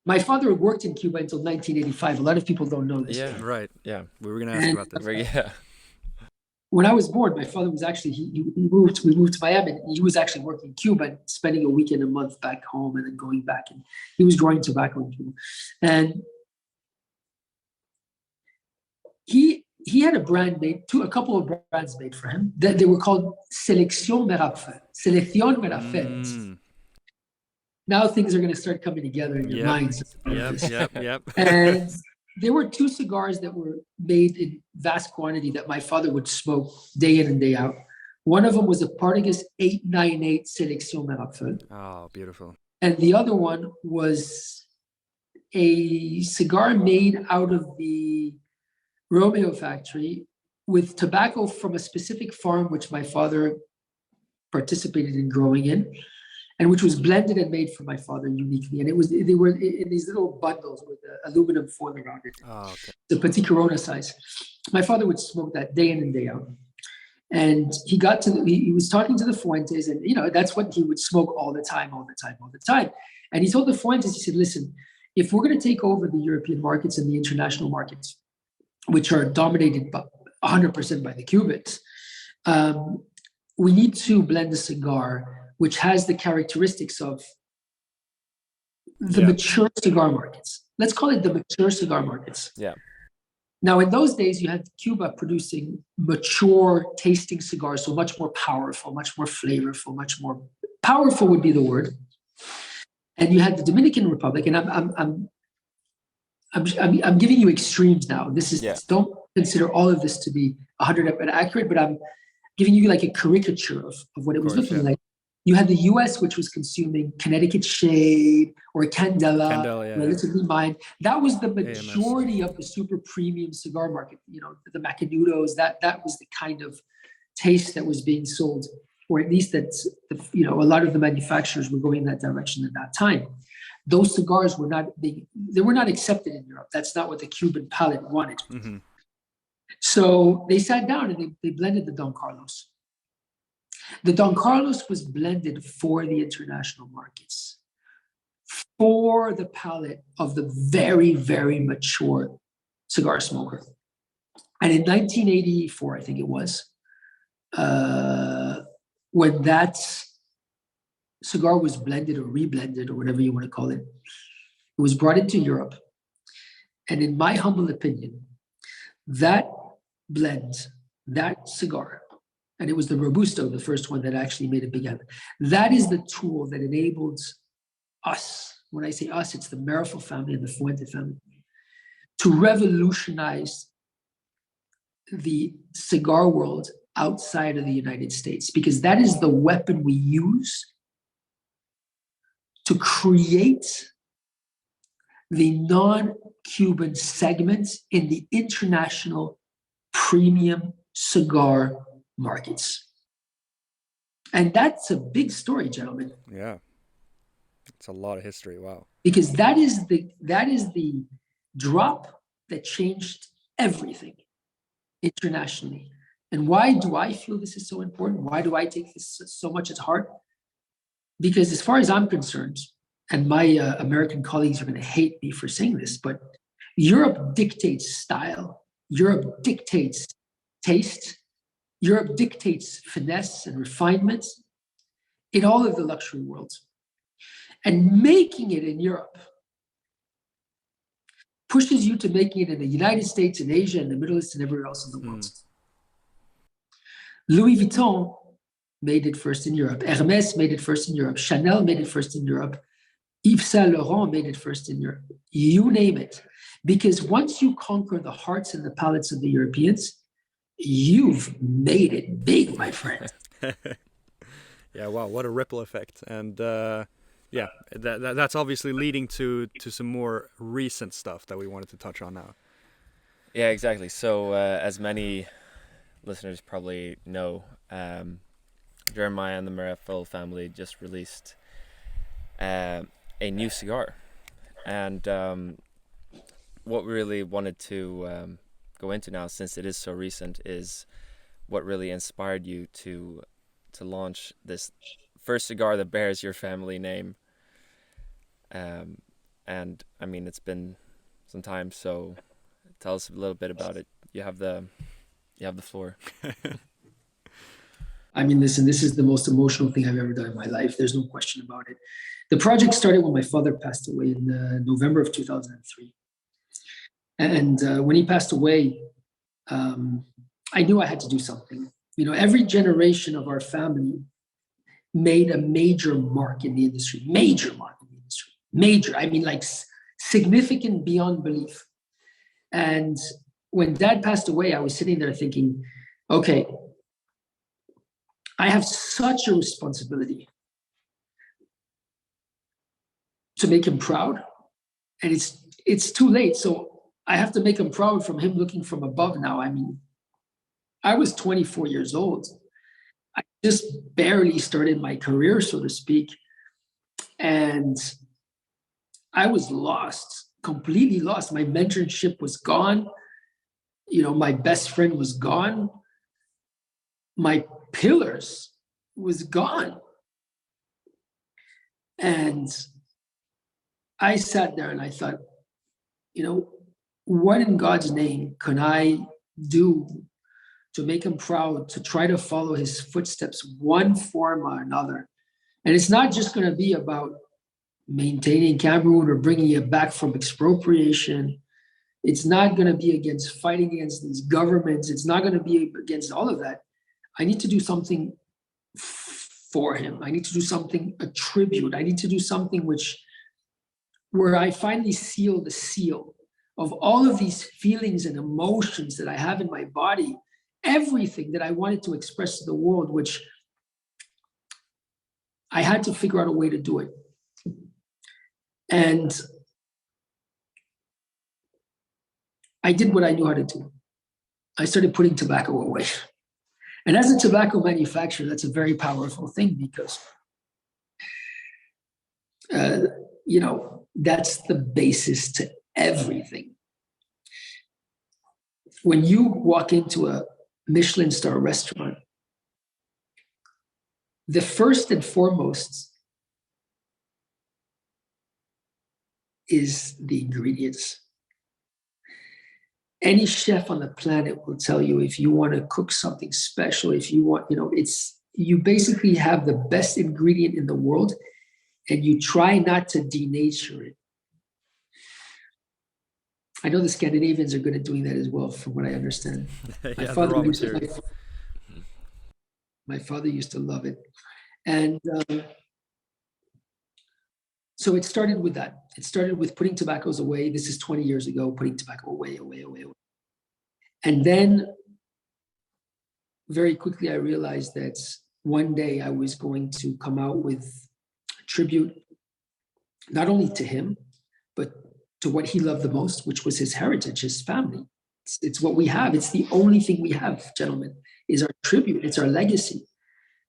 My father worked in Cuba until 1985. A lot of people don't know this. Yeah, right. Yeah, we were going to ask about that. When I was born, my father was actually, we moved to Miami. And he was actually working in Cuba, spending a weekend a month back home and then going back. And he was growing tobacco in Cuba. And he had a brand made, a couple of brands made for him. They were called Selección Meerapfel. Now things are going to start coming together in your minds. Yep. And there were two cigars that were made in vast quantity that my father would smoke day in and day out. One of them was a Partagas 898 Selección Meerapfel. Oh, beautiful. And the other one was a cigar made out of the Romeo factory with tobacco from a specific farm, which my father participated in growing in, and which was blended and made for my father uniquely. And they were in these little bundles with aluminum foil around it. Oh, okay. The Petit Corona size. My father would smoke that day in and day out. And he was talking to the Fuentes, and that's what he would smoke all the time. And he told the Fuentes, he said, listen, if we're going to take over the European markets and the international markets, which are dominated by 100% by the Cubans, we need to blend a cigar which has the characteristics of the mature cigar markets. Let's call it the mature cigar markets. Yeah. Now, in those days, you had Cuba producing mature tasting cigars, so much more powerful, much more flavorful, much more powerful would be the word. And you had the Dominican Republic, and I'm giving you extremes now. Don't consider all of this to be 100% accurate, but I'm giving you like a caricature of what it was looking like. You had the U.S., which was consuming Connecticut Shade or Candela, relatively mined. That was the majority of the super premium cigar market. The Macanudos, that was the kind of taste that was being sold. or at least that a lot of the manufacturers were going in that direction at that time. Those cigars were not they were not accepted in Europe. That's not what the Cuban palate wanted. Mm-hmm. So they sat down and they blended the Don Carlos. The Don Carlos was blended for the international markets, for the palate of the very, very mature cigar smoker. And in 1984, I think it was, when that cigar was blended or reblended or whatever you want to call it, it was brought into Europe. And in my humble opinion, that blend, that cigar, and it was the Robusto, the first one that actually made a big effort. That is the tool that enabled us, when I say us, it's the Meerapfel family and the Fuente family, to revolutionize the cigar world outside of the United States, because that is the weapon we use to create the non-Cuban segments in the international premium cigar markets. And that's a big story, gentlemen. Yeah. It's a lot of history. Wow. Because that is the drop that changed everything internationally. And why do I feel this is so important? Why do I take this so much at heart? Because as far as I'm concerned, and my American colleagues are going to hate me for saying this, but Europe dictates style. Europe dictates taste. Europe dictates finesse and refinement in all of the luxury worlds. And making it in Europe pushes you to making it in the United States, in Asia, in the Middle East, and everywhere else in the world. Louis Vuitton made it first in Europe. Hermès made it first in Europe. Chanel made it first in Europe. Yves Saint Laurent made it first in Europe. You name it. Because once you conquer the hearts and the palates of the Europeans, you've made it big, my friend. Yeah, wow, what a ripple effect. And yeah, that's obviously leading to some more recent stuff that we wanted to touch on now. Yeah, exactly. So as many listeners probably know, Jeremiah and the Meerapfel family just released a new cigar. And what we really wanted to go into now, since it is so recent, is what really inspired you to launch this first cigar that bears your family name. And I mean, it's been some time, so tell us a little bit about it. You have the floor. I mean, listen, this is the most emotional thing I've ever done in my life. There's no question about it. The project started when my father passed away in November of 2003. And when he passed away, I knew I had to do something. You know, every generation of our family made a major mark in the industry, major mark in the industry, major. I mean, like significant beyond belief. And when Dad passed away, I was sitting there thinking, okay, I have such a responsibility to make him proud, and it's too late. So I have to make him proud from him looking from above now. I mean, I was 24 years old. I just barely started my career, so to speak. And I was lost, completely lost. My mentorship was gone. You know, my best friend was gone. My pillars was gone. And I sat there and I thought, you know, what in God's name can I do to make him proud, to try to follow his footsteps, one form or another? And it's not just going to be about maintaining Cameroon or bringing it back from expropriation. It's not going to be against fighting against these governments. It's not going to be against all of that. I need to do something for him. I need to do something, a tribute. I need to do something where I finally seal the seal of all of these feelings and emotions that I have in my body, everything that I wanted to express to the world, which I had to figure out a way to do it. And I did what I knew how to do. I started putting tobacco away. And as a tobacco manufacturer, that's a very powerful thing because, uh, that's the basis to everything. When you walk into a Michelin star restaurant, the first and foremost is the ingredients. Any chef on the planet will tell you if you want to cook something special, if you want, you basically have the best ingredient in the world and you try not to denature it. I know the Scandinavians are good at doing that as well, from what I understand. My Yeah, the father raw used to, material. my father used to love it. And so it started with that. It started with putting tobaccos away. This is 20 years ago, putting tobacco away. And then very quickly, I realized that one day I was going to come out with a tribute, not only to him, but to what he loved the most, which was his heritage, his family. It's what we have. It's the only thing we have, gentlemen, is our tribute. It's our legacy.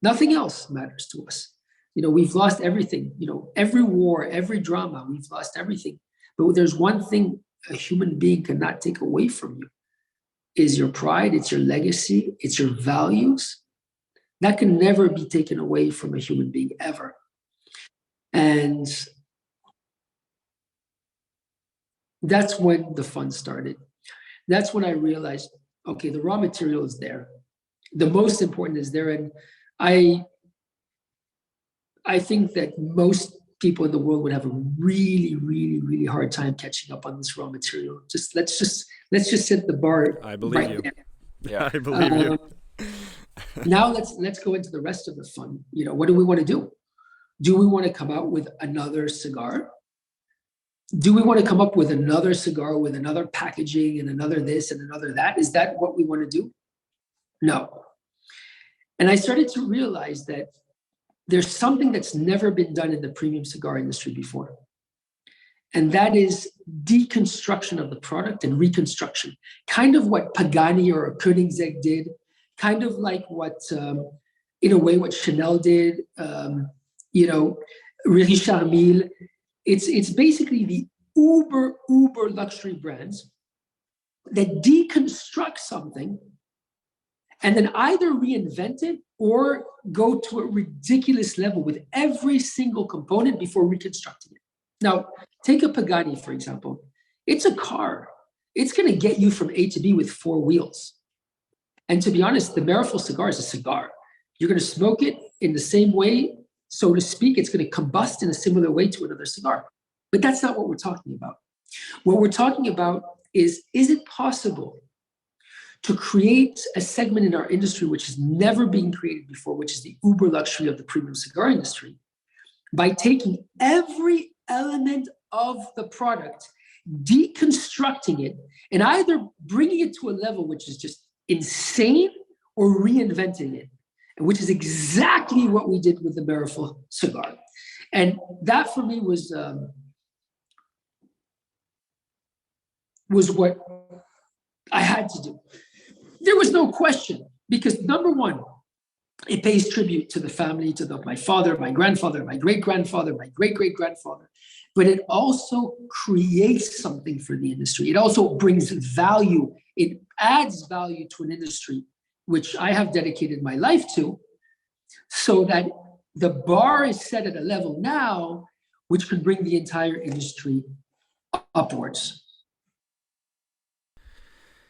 Nothing else matters to us. We've lost everything. Every war, every drama, we've lost everything. But there's one thing a human being cannot take away from you is your pride, it's your legacy, it's your values. That can never be taken away from a human being ever. And that's when the fun started. That's when I realized, okay, the raw material is there. The most important is there. And I think that most people in the world would have a really, really, really hard time catching up on this raw material. Let's just set the bar. I believe you. There. Yeah. I believe you. Now let's go into the rest of the fun. What do we want to do? Do we want to come out with another cigar? Do we want to come up with another cigar with another packaging and another this and another that? Is that what we want to do? No. And I started to realize that there's something that's never been done in the premium cigar industry before. And that is deconstruction of the product and reconstruction. Kind of what Pagani or Koenigsegg did, kind of like what, in a way, what Chanel did, Richard Mille. It's basically the uber luxury brands that deconstruct something and then either reinvent it or go to a ridiculous level with every single component before reconstructing it. Now, take a Pagani, for example. It's a car. It's going to get you from A to B with 4 wheels. And to be honest, the Meerapfel cigar is a cigar. You're going to smoke it in the same way, so to speak. It's going to combust in a similar way to another cigar. But that's not what we're talking about. What we're talking about is it possible to create a segment in our industry which has never been created before, which is the uber luxury of the premium cigar industry, by taking every element of the product, deconstructing it, and either bringing it to a level which is just insane or reinventing it, which is exactly what we did with the Meerapfel cigar. And that for me was what I had to do. There was no question, because number one, it pays tribute to the family, to my father, my grandfather, my great-grandfather, my great-great-grandfather. But it also creates something for the industry. It also brings value. It adds value to an industry, which I have dedicated my life to, so that the bar is set at a level now which could bring the entire industry upwards.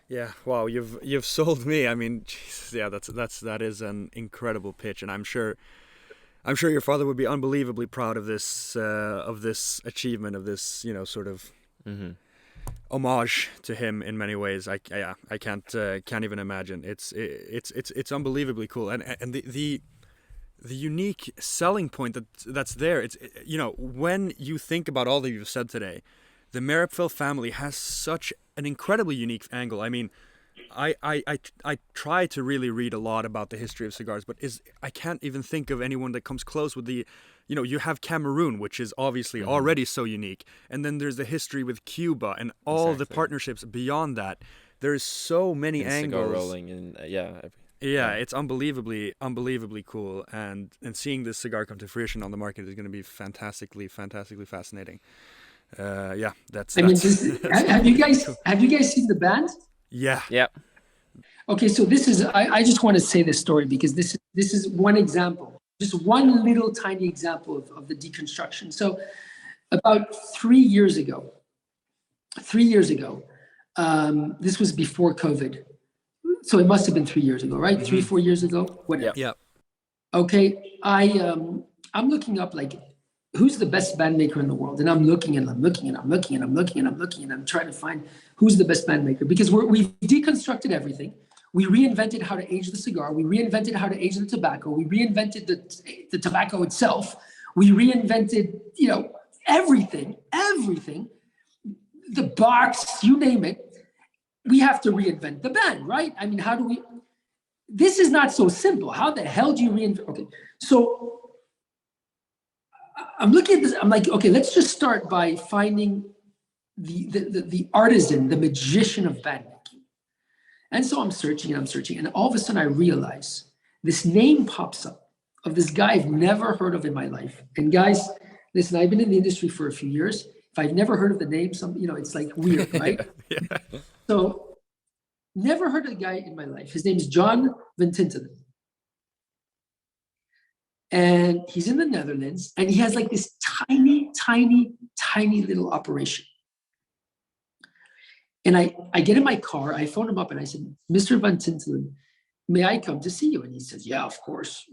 Yeah, wow, you've sold me. I mean, Jesus, yeah, that is an incredible pitch, and I'm sure your father would be unbelievably proud of this achievement, of this, sort of homage to him in many ways. I can't even imagine. It's unbelievably cool, and the unique selling point that's there. It's when you think about all that you've said today, the Meerapfel family has such an incredibly unique angle. I mean, I try to really read a lot about the history of cigars, but I can't even think of anyone that comes close with the, you have Cameroon, which is obviously already so unique, and then there's the history with Cuba and all the partnerships beyond that. There's so many angles. Cigar rolling and Yeah, it's unbelievably cool, and seeing this cigar come to fruition on the market is going to be fantastically fascinating. Yeah, that's I mean, that's have you unbelievably guys cool. seen the band? Yeah, Yeah. Okay, so this is I just want to say this story because this is one example, just one little tiny example of the deconstruction. So about 3 years ago, this was before COVID. So it must have been 3 years ago, right? 3-4 years ago, whatever. Yeah. yeah, Okay, I'm looking up like who's the best band maker in the world, and I'm looking and I'm looking and I'm looking and I'm looking and I'm looking and I'm trying to find who's the best band maker because we've deconstructed everything. We reinvented how to age the cigar. We reinvented how to age the tobacco. We reinvented the tobacco itself. We reinvented, everything, the box, you name it. We have to reinvent the band, right? I mean, how do we? This is not so simple. How the hell do you reinvent? Okay, so I'm looking at this. I'm like, okay, let's just start by finding the artisan, the magician of band making. And so I'm searching, and all of a sudden I realize this name pops up of this guy I've never heard of in my life. And guys, listen, I've been in the industry for a few years. If I've never heard of the name, it's like weird, right? yeah. So never heard of the guy in my life. His name is John Van Tintelen. And he's in the Netherlands, and he has like this tiny little operation. And I get in my car, I phone him up and I said, Mr. Van Tintelen, may I come to see you? And he says, yeah, of course,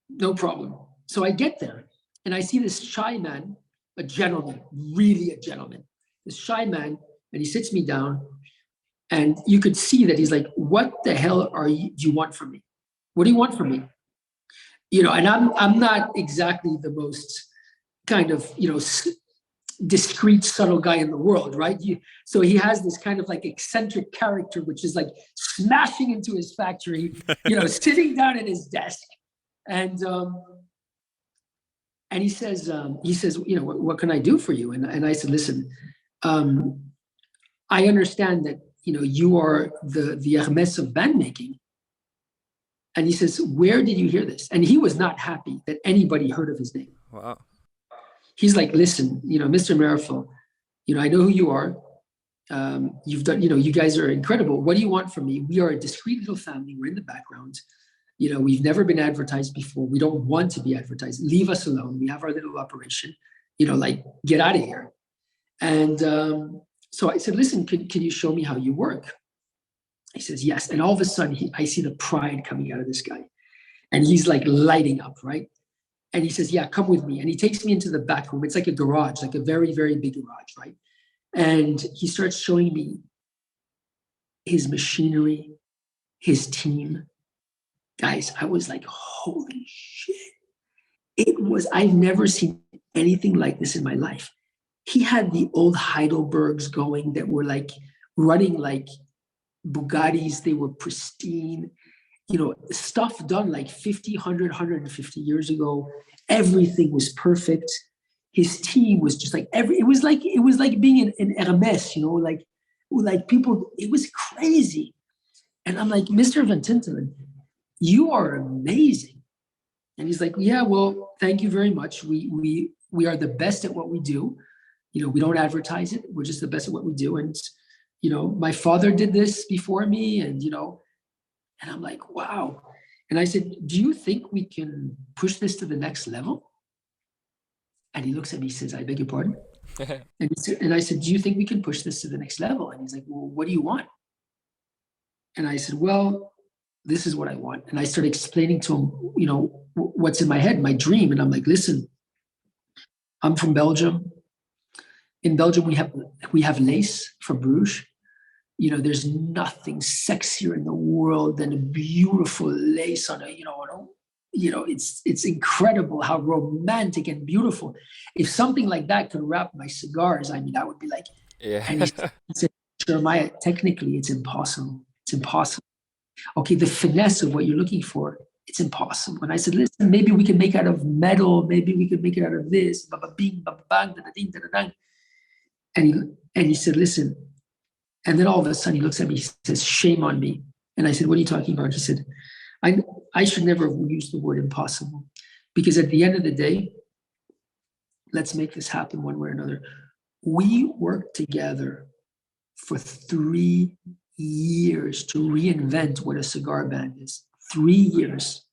no problem. So I get there and I see this shy man, a gentleman, really a gentleman, this shy man, and he sits me down and you could see that he's like, what the hell do you want from me? What do you want from me? And I'm not exactly the most kind of, discreet, subtle guy in the world, right? So he has this kind of like eccentric character, which is like smashing into his factory, sitting down at his desk, and he says, what can I do for you? And I said, listen, I understand that you are the Hermes of band making. And he says, where did you hear this? And he was not happy that anybody heard of his name. Wow. He's like, listen, Mr. Meerapfel, I know who you are. You've done, you guys are incredible. What do you want from me? We are a discreet little family. We're in the background. We've never been advertised before. We don't want to be advertised. Leave us alone. We have our little operation, get out of here. And so I said, listen, can you show me how you work? He says, yes. And all of a sudden, I see the pride coming out of this guy. And he's like lighting up, right? And he says, yeah, come with me. And he takes me into the back room. It's like a garage, like a very, very big garage, right? And he starts showing me his machinery, his team. Guys, I was like, holy shit. I've never seen anything like this in my life. He had the old Heidelbergs going that were like running like Bugattis. They were pristine. Stuff done like 50, 100, 150 years ago. Everything was perfect. His team was just like it was like being in Hermes, like people, it was crazy. And I'm like, Mr. Van Tintelen, you are amazing. And he's like, yeah, well, thank you very much. We are the best at what we do. We don't advertise it. We're just the best at what we do. And, my father did this before me and, and I'm like, wow. And I said, do you think we can push this to the next level? And he looks at me, he says, I beg your pardon? And I said, do you think we can push this to the next level? And he's like, well, what do you want? And I said, well, this is what I want. And I started explaining to him, what's in my head, my dream. And I'm like, listen, I'm from Belgium. In Belgium, we have lace from Bruges. There's nothing sexier in the world than a beautiful lace on it's incredible how romantic and beautiful. If something like that could wrap my cigars, I mean, I would be like, yeah. And he said, Jeremiah, technically it's impossible. It's impossible. Okay, the finesse of what you're looking for, it's impossible. And I said, listen, maybe we can make it out of metal. Maybe we could make it out of this. Ba-ba-bing, ba-ba-bang, da-da-ding, da-da-dang. And he said, listen. And then all of a sudden he looks at me, he says, shame on me. And I said, what are you talking about? He said, I should never have used the word impossible, because at the end of the day, let's make this happen one way or another. We worked together for 3 years to reinvent what a cigar band is. 3 years.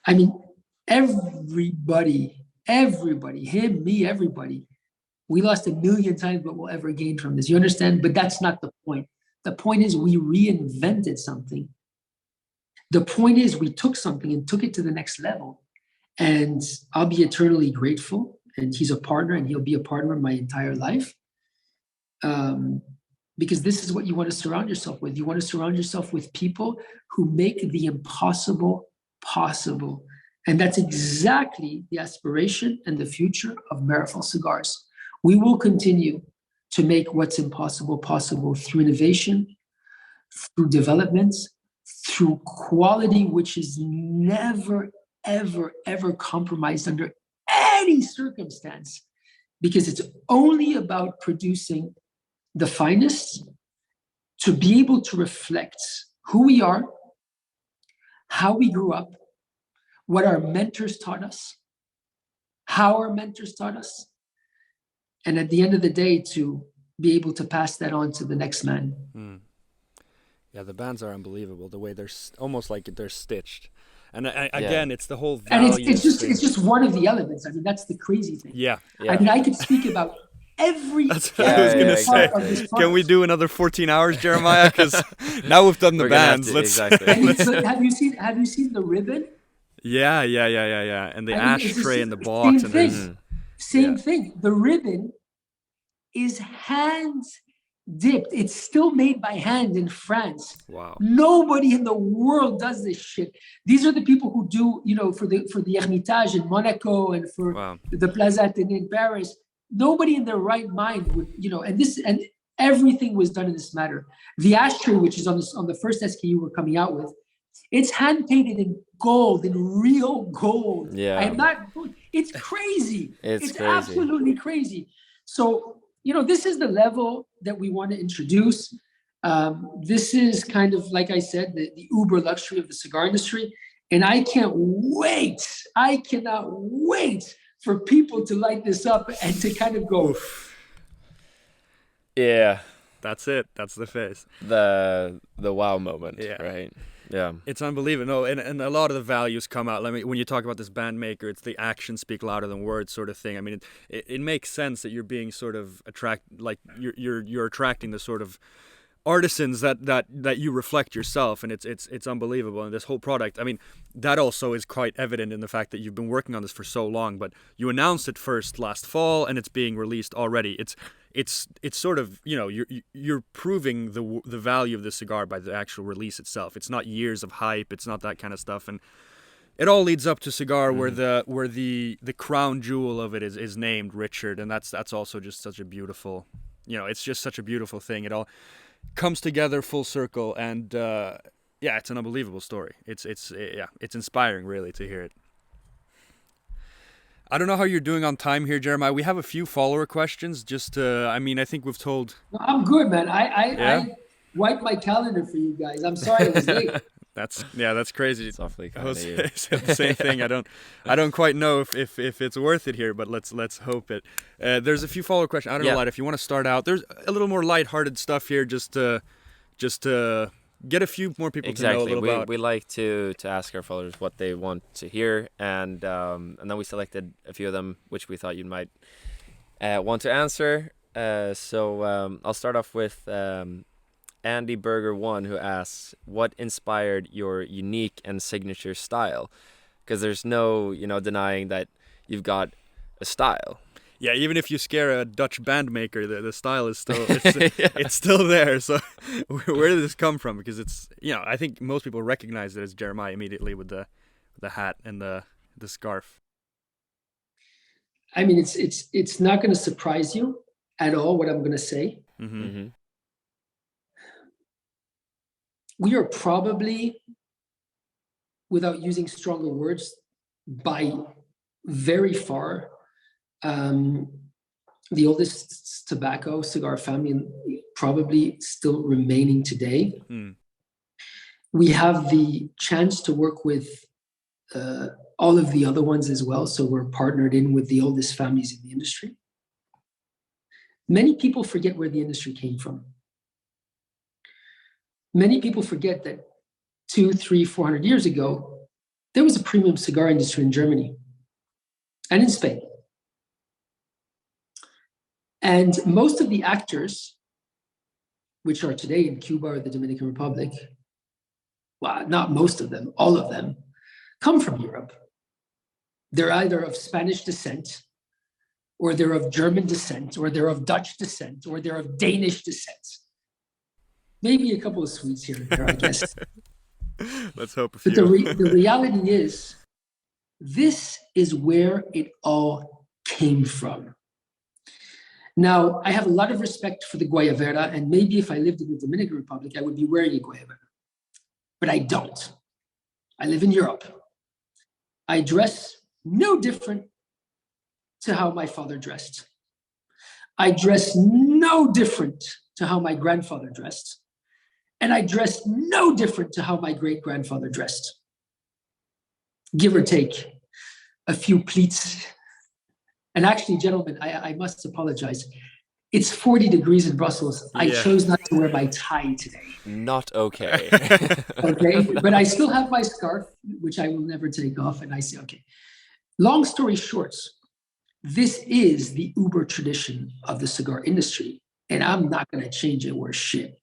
I mean, everybody, him, me, everybody, we lost 1 million times what we'll ever gain from this. You understand? But that's not the point. The point is we reinvented something. The point is we took something and took it to the next level. And I'll be eternally grateful. And he's a partner, and he'll be a partner my entire life. Because this is what you want to surround yourself with. You want to surround yourself with people who make the impossible possible. And that's exactly the aspiration and the future of Meerapfel Cigars. We will continue to make what's impossible possible through innovation, through developments, through quality, which is never, ever, ever compromised under any circumstance, because it's only about producing the finest, to be able to reflect who we are, how we grew up, what our mentors taught us, how our mentors taught us, and at the end of the day, to be able to pass that on to the next man. Yeah, the bands are unbelievable. The way they're almost like they're stitched. And again, it's the whole value. And it's just one of the elements. I mean, that's the crazy thing. Yeah. I mean, I could speak about every. That's what I was gonna say. Can we do another 14 hours, Jeremiah? Because now we've done the bands. Exactly. Have you seen the ribbon? Yeah. And the ashtray and the box. Same thing. The ribbon is hands dipped. It's still made by hand in France. Wow. Nobody in the world does this shit. These are the people who do, for the Hermitage in Monaco and for the Plaza Athénée in Paris. Nobody in their right mind would, and everything was done in this matter. The ashtray, which is on the first SKU we're coming out with, it's hand painted in gold, in real gold. Yeah. I'm not. It's crazy. It's crazy. Absolutely crazy. So, this is the level that we want to introduce. This is kind of, like I said, the uber luxury of the cigar industry. And I cannot wait for people to light this up and to kind of go. Oof. Yeah. That's it. That's the face. The wow moment, right? Yeah. It's unbelievable. No, and a lot of the values come out. When you talk about this band maker, it's the actions speak louder than words sort of thing. I mean, it makes sense that you're being sort of you're attracting the sort of artisans that you reflect yourself, and it's unbelievable. And this whole product, I mean, that also is quite evident in the fact that you've been working on this for so long, but you announced it first last fall and it's being released already. It's sort of, you're proving the value of the cigar by the actual release itself. It's not years of hype, it's not that kind of stuff, and it all leads up to cigar where the crown jewel of it is named Richard, and that's also just such a beautiful, it's just such a beautiful thing. It all comes together full circle, and it's an unbelievable story. It's inspiring, really, to hear it. I don't know how you're doing on time here, Jeremiah. We have a few follower questions. I think we've told. I'm good, man. I wiped my calendar for you guys. I'm sorry I was late. That's crazy. It's awfully kind Jose said the same thing. I don't quite know if it's worth it here, but let's hope it. There's a few follow questions. I don't know, Light, if you want to start out. There's a little more lighthearted stuff here, just to get a few more people to know a little about. We like to ask our followers what they want to hear, and then we selected a few of them which we thought you might want to answer. So I'll start off with Andy Burger 1, who asks, what inspired your unique and signature style? Because there's no, denying that you've got a style. Yeah, even if you scare a Dutch band maker, the style is still it's still there. So where did this come from? Because it's, I think most people recognize it as Jeremiah immediately with the hat and the scarf. I mean, it's not going to surprise you at all what I'm going to say. Mm-hmm. Mm-hmm. We are probably, without using stronger words, by very far, the oldest tobacco cigar family probably still remaining today. We have the chance to work with all of the other ones as well. So we're partnered in with the oldest families in the industry. Many people forget where the industry came from. Many people forget that 200, 300, 400 years ago, there was a premium cigar industry in Germany and in Spain. And most of the actors, which are today in Cuba or the Dominican Republic, well, not most of them, all of them, come from Europe. They're either of Spanish descent, or they're of German descent, or they're of Dutch descent, or they're of Danish descent. Maybe a couple of Swedes here and there, I guess. Let's hope a few. But the reality is, this is where it all came from. Now, I have a lot of respect for the Guayabera, and maybe if I lived in the Dominican Republic, I would be wearing a Guayabera. But I don't. I live in Europe. I dress no different to how my father dressed. I dress no different to how my grandfather dressed. And I dress no different to how my great-grandfather dressed. Give or take a few pleats. And actually, gentlemen, I must apologize. It's 40 degrees in Brussels. I chose not to wear my tie today. Not okay. Okay, but I still have my scarf, which I will never take off. And I say, okay. Long story short, this is the Uber tradition of the cigar industry. And I'm not going to change it worth shit.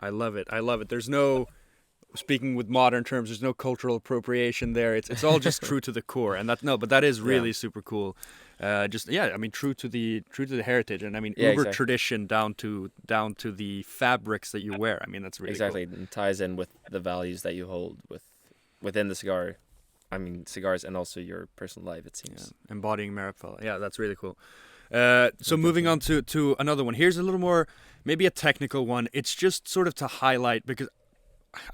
I love it. I love it. There's no, speaking with modern terms, there's no cultural appropriation there. It's all just true to the core, and but that is really super cool. I mean, true to the heritage, and I mean, Uber tradition down to the fabrics that you wear. I mean, that's really exactly. cool. It ties in with the values that you hold within the cigar. I mean, cigars and also your personal life. It seems embodying Meerapfel. Yeah, that's really cool. So moving on to another one. Here's a little more, maybe a technical one. It's just sort of to highlight, because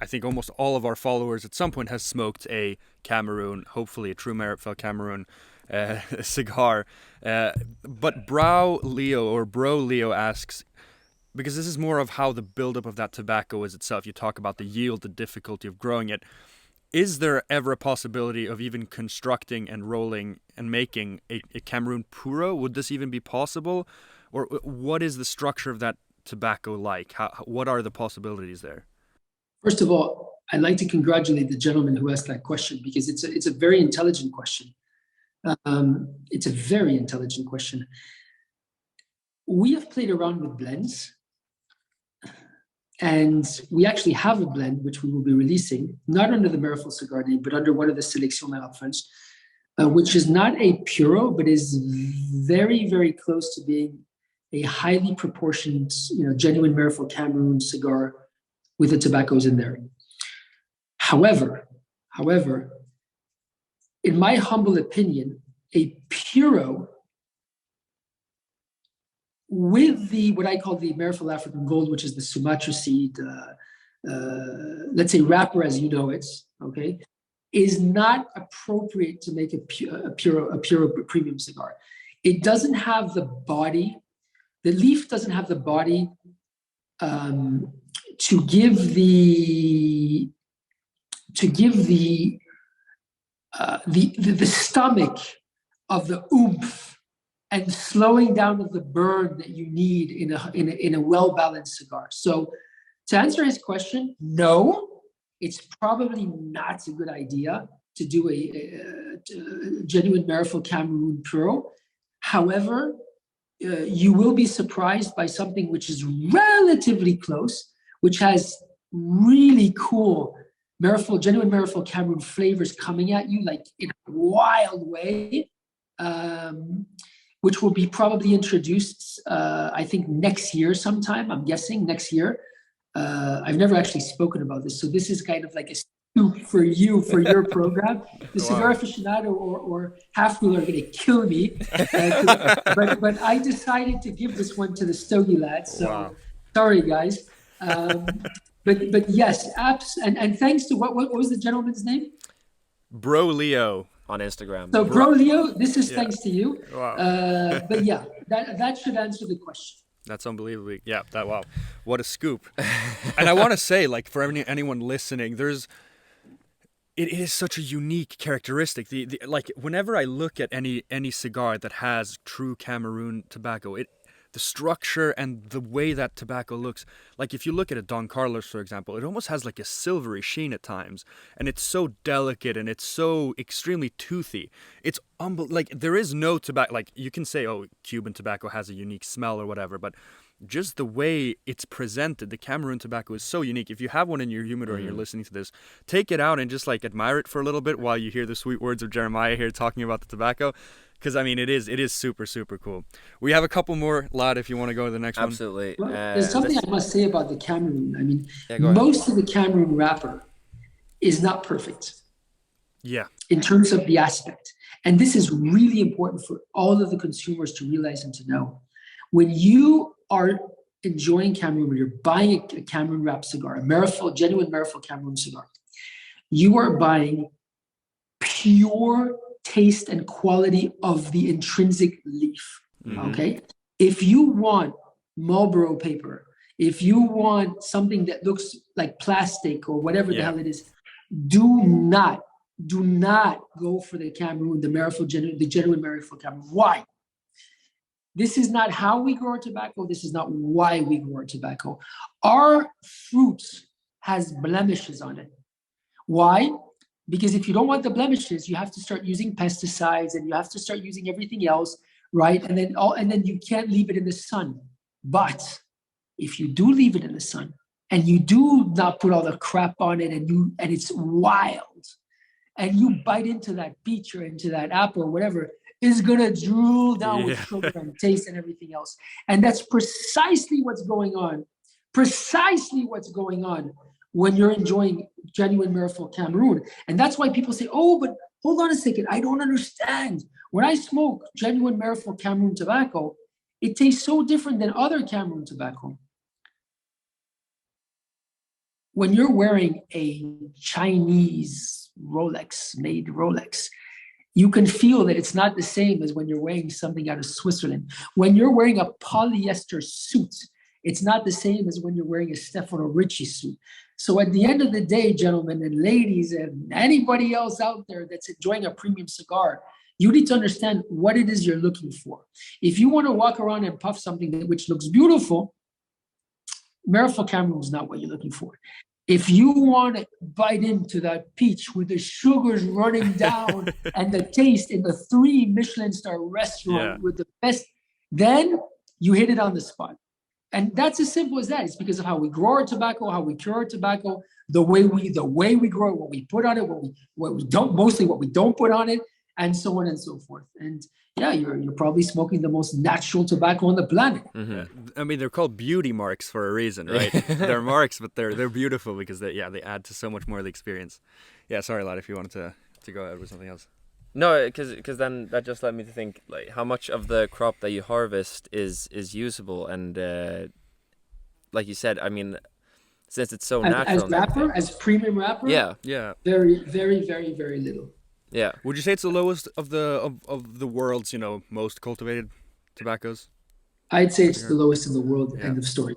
I think almost all of our followers at some point has smoked a Cameroon, hopefully a true Meerapfel Cameroon cigar. But Bro Leo asks, because this is more of how the buildup of that tobacco is itself. You talk about the yield, the difficulty of growing it. Is there ever a possibility of even constructing and rolling and making a Cameroon Puro? Would this even be possible? Or what is the structure of that tobacco like? What are the possibilities there? First of all, I'd like to congratulate the gentleman who asked that question, because it's a very intelligent question. It's a very intelligent question. We have played around with blends. And we actually have a blend, which we will be releasing, not under the Meerapfel cigar name, but under one of the Sélection Meerapfels, which is not a Puro, but is very, very close to being a highly proportioned, genuine Meerapfel Cameroon cigar with the tobaccos in there. However, in my humble opinion, a Puro with what I call the Meerapfel African Gold, which is the Sumatra seed, let's say wrapper as you know it, okay, is not appropriate to make a pure premium cigar. It doesn't have the body. The leaf doesn't have the body to give the stomach of the oomph and slowing down of the burn that you need in a well-balanced cigar. So to answer his question, no, it's probably not a good idea to do a genuine Meerapfel Cameroon Puro. However, you will be surprised by something which is relatively close, which has really cool genuine Meerapfel Cameroon flavors coming at you like in a wild way. Which will be probably introduced, I think, next year sometime. I'm guessing next year. I've never actually spoken about this, so this is kind of like a scoop for you, for your program. The cigar aficionado or half-wheel are going to kill me. But I decided to give this one to the Stogie lads, so sorry, guys. But yes, apps, and thanks to, what was the gentleman's name? Bro Leo. On Instagram. So, Bro Leo, this is thanks to you. Wow. But yeah, that should answer the question. That's unbelievably, yeah. That wow, what a scoop! And I want to say, like, for anyone listening, it is such a unique characteristic. The like whenever I look at any cigar that has true Cameroon tobacco, the structure and the way that tobacco looks, like if you look at a Don Carlos, for example, it almost has like a silvery sheen at times, and it's so delicate and it's so extremely toothy. It's like there is no tobacco, like you can say, oh, Cuban tobacco has a unique smell or whatever, but just the way it's presented, the Cameroon tobacco is so unique. If you have one in your humidor and you're listening to this, take it out and just like admire it for a little bit while you hear the sweet words of Jeremiah here talking about the tobacco. Because I mean, it is super, super cool. We have a couple more, Lad, if you want to go to the next one. Absolutely. Well, there's something I must say about the Cameroon. I mean, go ahead. most of the Cameroon wrapper is not perfect Yeah. in terms of the aspect. And this is really important for all of the consumers to realize and to know. When you are enjoying Cameroon, when you're buying a Cameroon wrap cigar, genuine Meerapfel Cameroon cigar, you are buying pure taste and quality of the intrinsic leaf. Okay, if you want Marlboro paper, if you want something that looks like plastic or whatever the hell it is, do not go for the Cameroon, the genuine Meerapfel Cameroon. Why? This is not how we grow our tobacco. This is not why we grow our tobacco. Our fruit has blemishes on it. Why? Because if you don't want the blemishes, you have to start using pesticides and you have to start using everything else, right? And then you can't leave it in the sun. But if you do leave it in the sun and you do not put all the crap on it and it's wild, and you bite into that peach or into that apple or whatever, is gonna drool down with sugar and taste and everything else. And that's precisely what's going on. Precisely what's going on when you're enjoying genuine Meerapfel Cameroon. And that's why people say, oh, but hold on a second, I don't understand. When I smoke genuine Meerapfel Cameroon tobacco, it tastes so different than other Cameroon tobacco. When you're wearing a Chinese made Rolex, you can feel that it's not the same as when you're wearing something out of Switzerland. When you're wearing a polyester suit, it's not the same as when you're wearing a Stefano Ricci suit. So at the end of the day, gentlemen and ladies, and anybody else out there that's enjoying a premium cigar, you need to understand what it is you're looking for. If you want to walk around and puff something which looks beautiful, Meerapfel Cameroon is not what you're looking for. If you want to bite into that peach with the sugars running down and the taste in the 3 Michelin star restaurant with the best, then you hit it on the spot. And that's as simple as that. It's because of how we grow our tobacco, how we cure our tobacco, the way we grow it, what we put on it, what we don't put on it, and so on and so forth. And yeah, you're probably smoking the most natural tobacco on the planet. I mean, they're called beauty marks for a reason, right? They're marks, but they're beautiful because they add to so much more of the experience. Yeah, sorry, Lad, if you wanted to go ahead with something else. No, because then that just led me to think, like, how much of the crop that you harvest is usable, and like you said, I mean, since it's so natural. As premium wrapper. Yeah. Very, very, very, very little. Yeah. Would you say it's the lowest of the world's most cultivated tobaccos? I'd say it's the lowest in the world. End of story.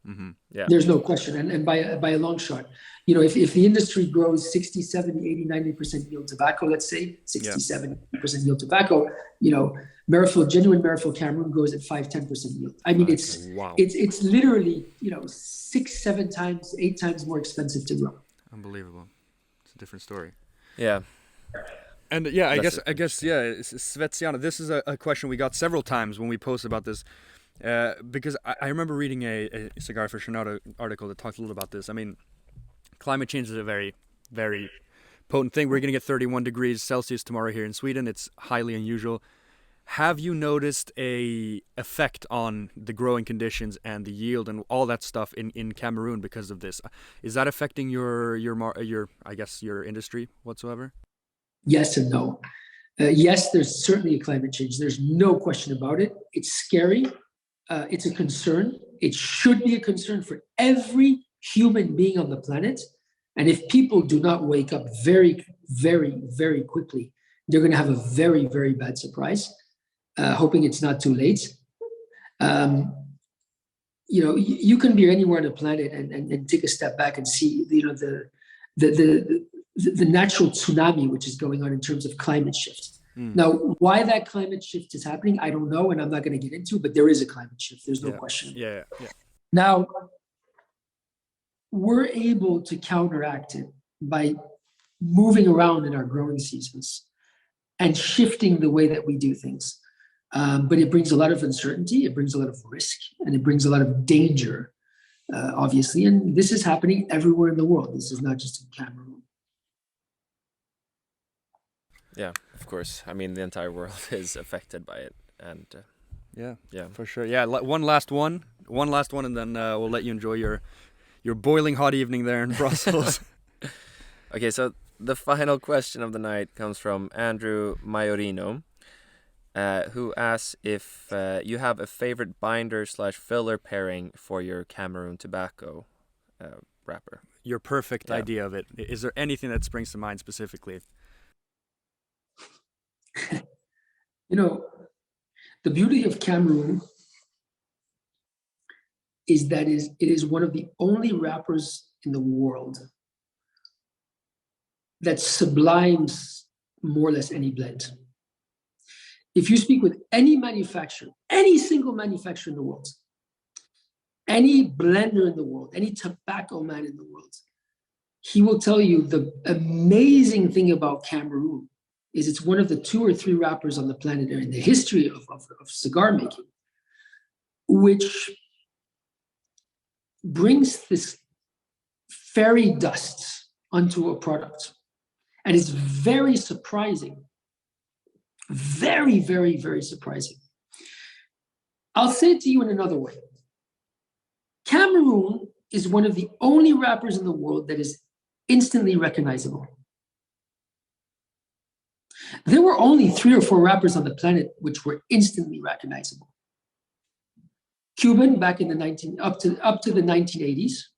Mm-hmm. Yeah. There's no question, and by a long shot. If the industry grows 60, 70, 80, 90% yield tobacco, let's say 60, 70% yield tobacco, genuine Meerapfel Cameroon grows at 5-10% yield. I mean, it's literally 6, 7 times, 8 times more expensive to grow. Unbelievable. It's a different story. Yeah. And yeah, I guess Svetsiana, this is a question we got several times when we posted about this, because I remember reading a Cigar Aficionado article that talked a little about this. I mean, climate change is a very, very potent thing. We're going to get 31 degrees Celsius tomorrow here in Sweden. It's highly unusual. Have you noticed a effect on the growing conditions and the yield and all that stuff in Cameroon because of this? Is that affecting your industry whatsoever? Yes and no. Yes, there's certainly a climate change. There's no question about it. It's scary. It's a concern. It should be a concern for every human being on the planet. And if people do not wake up very, very, very quickly, they're going to have a very, very bad surprise. Hoping it's not too late. you can be anywhere on the planet and take a step back and see, the natural tsunami which is going on in terms of climate shift. Now, why that climate shift is happening, I don't know, and I'm not going to get into, but there is a climate shift. There's no question. Yeah. Now, we're able to counteract it by moving around in our growing seasons and shifting the way that we do things. But it brings a lot of uncertainty, it brings a lot of risk, and it brings a lot of danger, obviously. And this is happening everywhere in the world. This is not just in Cameroon. Yeah, of course. I mean, the entire world is affected by it, and Yeah, yeah, for sure. Yeah, one last one, and then we'll let you enjoy your boiling hot evening there in Brussels. Okay, so the final question of the night comes from Andrew Majorino, who asks if you have a favorite binder/filler pairing for your Cameroon tobacco wrapper. Your perfect idea of it. Is there anything that springs to mind specifically? The beauty of Cameroon is that it is one of the only wrappers in the world that sublimes more or less any blend. If you speak with any manufacturer, any single manufacturer in the world, any blender in the world, any tobacco man in the world, he will tell you the amazing thing about Cameroon is it's one of the 2 or 3 wrappers on the planet in the history of cigar making, which brings this fairy dust onto a product. And it's very surprising. Very, very, very surprising. I'll say it to you in another way. Cameroon is one of the only wrappers in the world that is instantly recognizable. There were only 3 or 4 wrappers on the planet which were instantly recognizable. Cuban back in the up to the 1980s,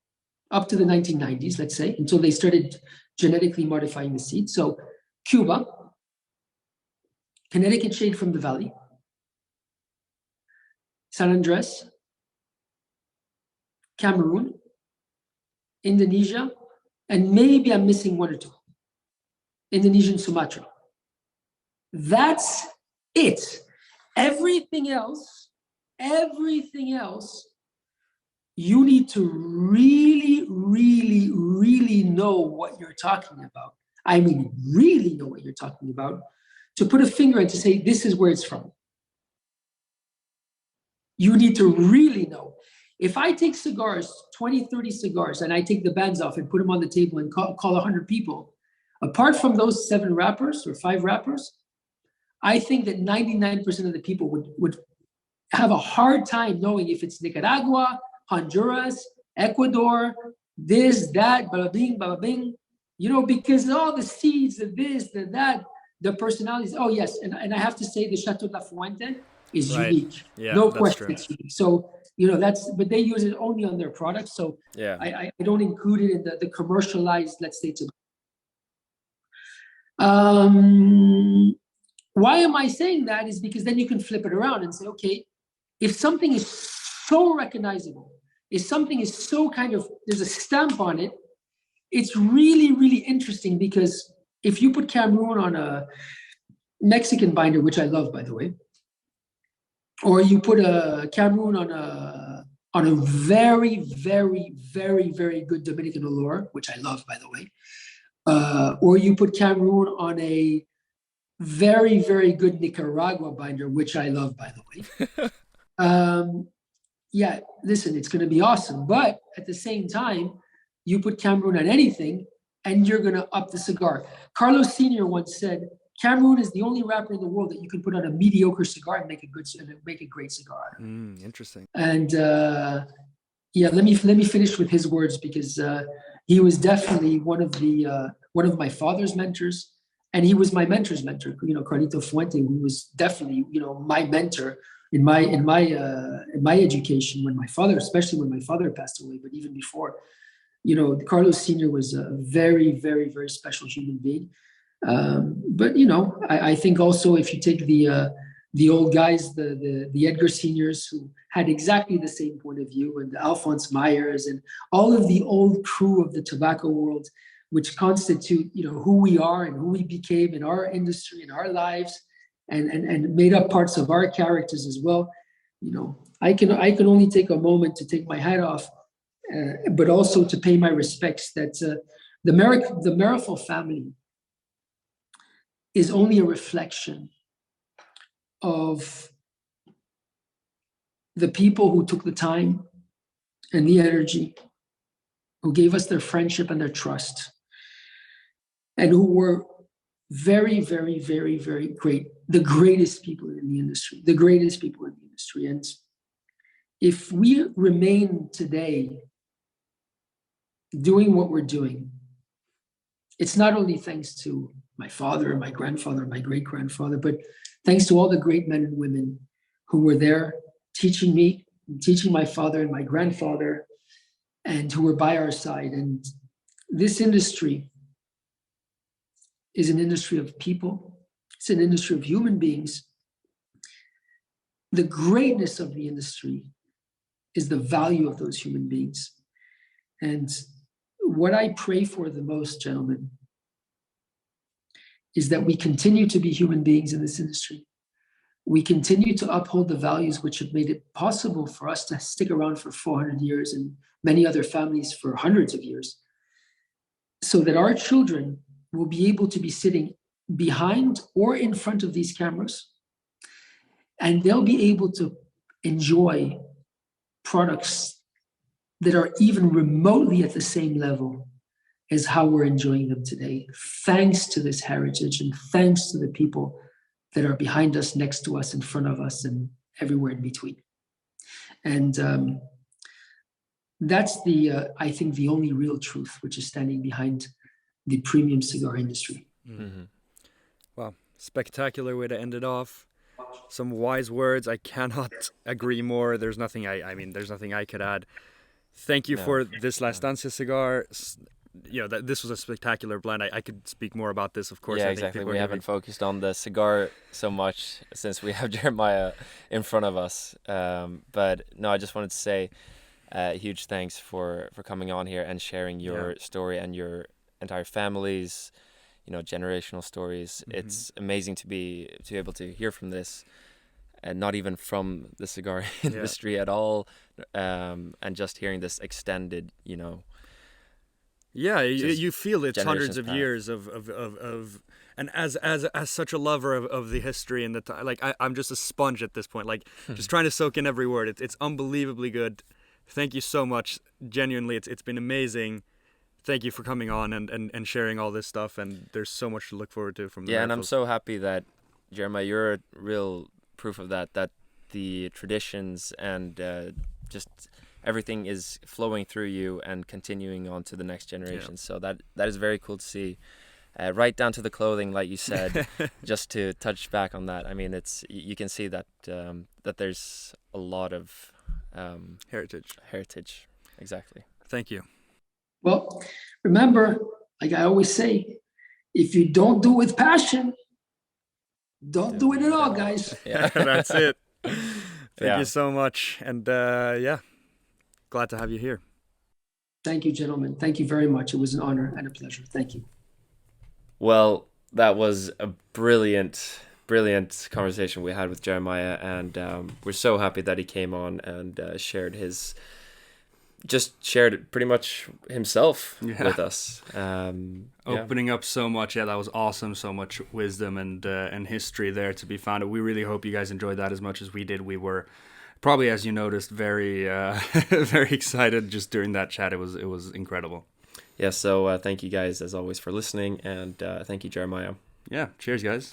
up to the 1990s, let's say, until they started genetically modifying the seed. So Cuba, Connecticut shade from the valley, San Andres, Cameroon, Indonesia, and maybe I'm missing 1 or 2. Indonesian Sumatra. That's it. Everything else, you need to really, really, really know what you're talking about. I mean, really know what you're talking about to put a finger and to say, this is where it's from. You need to really know. If I take cigars, 20, 30 cigars, and I take the bands off and put them on the table and call 100 people, apart from those 7 wrappers or 5 wrappers, I think that 99% of the people would have a hard time knowing if it's Nicaragua, Honduras, Ecuador, this, that, bada bing, bada bing, because all the seeds, the this, the that, the personalities. Oh, yes. And I have to say the Chateau de la Fuente is unique. Yeah, no that's question true. it's unique. So, but they use it only on their products. So Yeah, I don't include it in the commercialized, let's say, why am I saying that is because then you can flip it around and say, okay, if something is so recognizable, if something is so there's a stamp on it, it's really, really interesting because if you put Cameroon on a Mexican binder, which I love, by the way, or you put a Cameroon on a very, very, very, very good Dominican Olor, which I love, by the way, or you put Cameroon on a very, very good Nicaragua binder, which I love, by the way. Yeah, listen, it's going to be awesome. But at the same time, you put Cameroon on anything and you're going to up the cigar. Carlos Sr. once said, Cameroon is the only wrapper in the world that you can put on a mediocre cigar and make a great cigar. Interesting. And let me finish with his words because he was definitely one of my father's mentors. And he was my mentor's mentor, Carlito Fuente, who was definitely, my mentor in my education especially when my father passed away, but even before, Carlos Sr. was a very, very, very special human being. But I think also if you take the the old guys, the Edgar Seniors, who had exactly the same point of view, and the Alphonse Myers, and all of the old crew of the tobacco world, which constitute, who we are and who we became in our industry, in our lives, and made up parts of our characters as well. I can only take a moment to take my hat off, but also to pay my respects that the Meerapfel family is only a reflection of the people who took the time and the energy, who gave us their friendship and their trust, and who were very, very, very, very great, the greatest people in the industry, And if we remain today doing what we're doing, it's not only thanks to my father, my grandfather, my great-grandfather, but thanks to all the great men and women who were there teaching me, teaching my father and my grandfather, and who were by our side. And this industry is an industry of people. It's an industry of human beings. The greatness of the industry is the value of those human beings. And what I pray for the most, gentlemen, is that we continue to be human beings in this industry. We continue to uphold the values which have made it possible for us to stick around for 400 years and many other families for hundreds of years, so that our children will be able to be sitting behind or in front of these cameras, and they'll be able to enjoy products that are even remotely at the same level as how we're enjoying them today, thanks to this heritage and thanks to the people that are behind us, next to us, in front of us, and everywhere in between. And that's I think, the only real truth which is standing behind the premium cigar industry. Mm-hmm. Wow, spectacular way to end it off. Some wise words. I cannot agree more. There's nothing there's nothing I could add. Thank you for this La Estancia cigar. This was a spectacular blend. I could speak more about this, of course. Yeah, I think exactly. We haven't focused on the cigar so much since we have Jeremiah in front of us. But no, I just wanted to say huge thanks for coming on here and sharing your story and your entire family's, generational stories. Mm-hmm. It's amazing to be able to hear from this, and not even from the cigar industry at all, and just hearing this extended, Yeah, you feel it's hundreds of past. Years of and as such a lover of the history and the time, I'm just a sponge at this point, just trying to soak in every word. It's unbelievably good. Thank you so much. Genuinely, it's been amazing. Thank you for coming on and sharing all this stuff, and there's so much to look forward to from the and I'm so happy that, Jeremiah, you're a real proof of that the traditions and just everything is flowing through you and continuing on to the next generation. So that is very cool to see, right down to the clothing, like you said. Just to touch back on that, you can see that that there's a lot of heritage. Exactly. Thank you. Well, remember, like I always say, if you don't do it with passion, don't do it at all, guys. Yeah. That's it. Thank you so much. And glad to have you here. Thank you, gentlemen. Thank you very much. It was an honor and a pleasure. Thank you. Well, that was a brilliant conversation we had with Jeremiah, and we're so happy that he came on and shared pretty much himself with us. Opening up so much. Yeah, that was awesome. So much wisdom and history there to be found. We really hope you guys enjoyed that as much as we did. We were probably, as you noticed, very very excited just during that chat. It was incredible. Yeah, so thank you guys as always for listening, and thank you, Jeremiah. Yeah, cheers guys.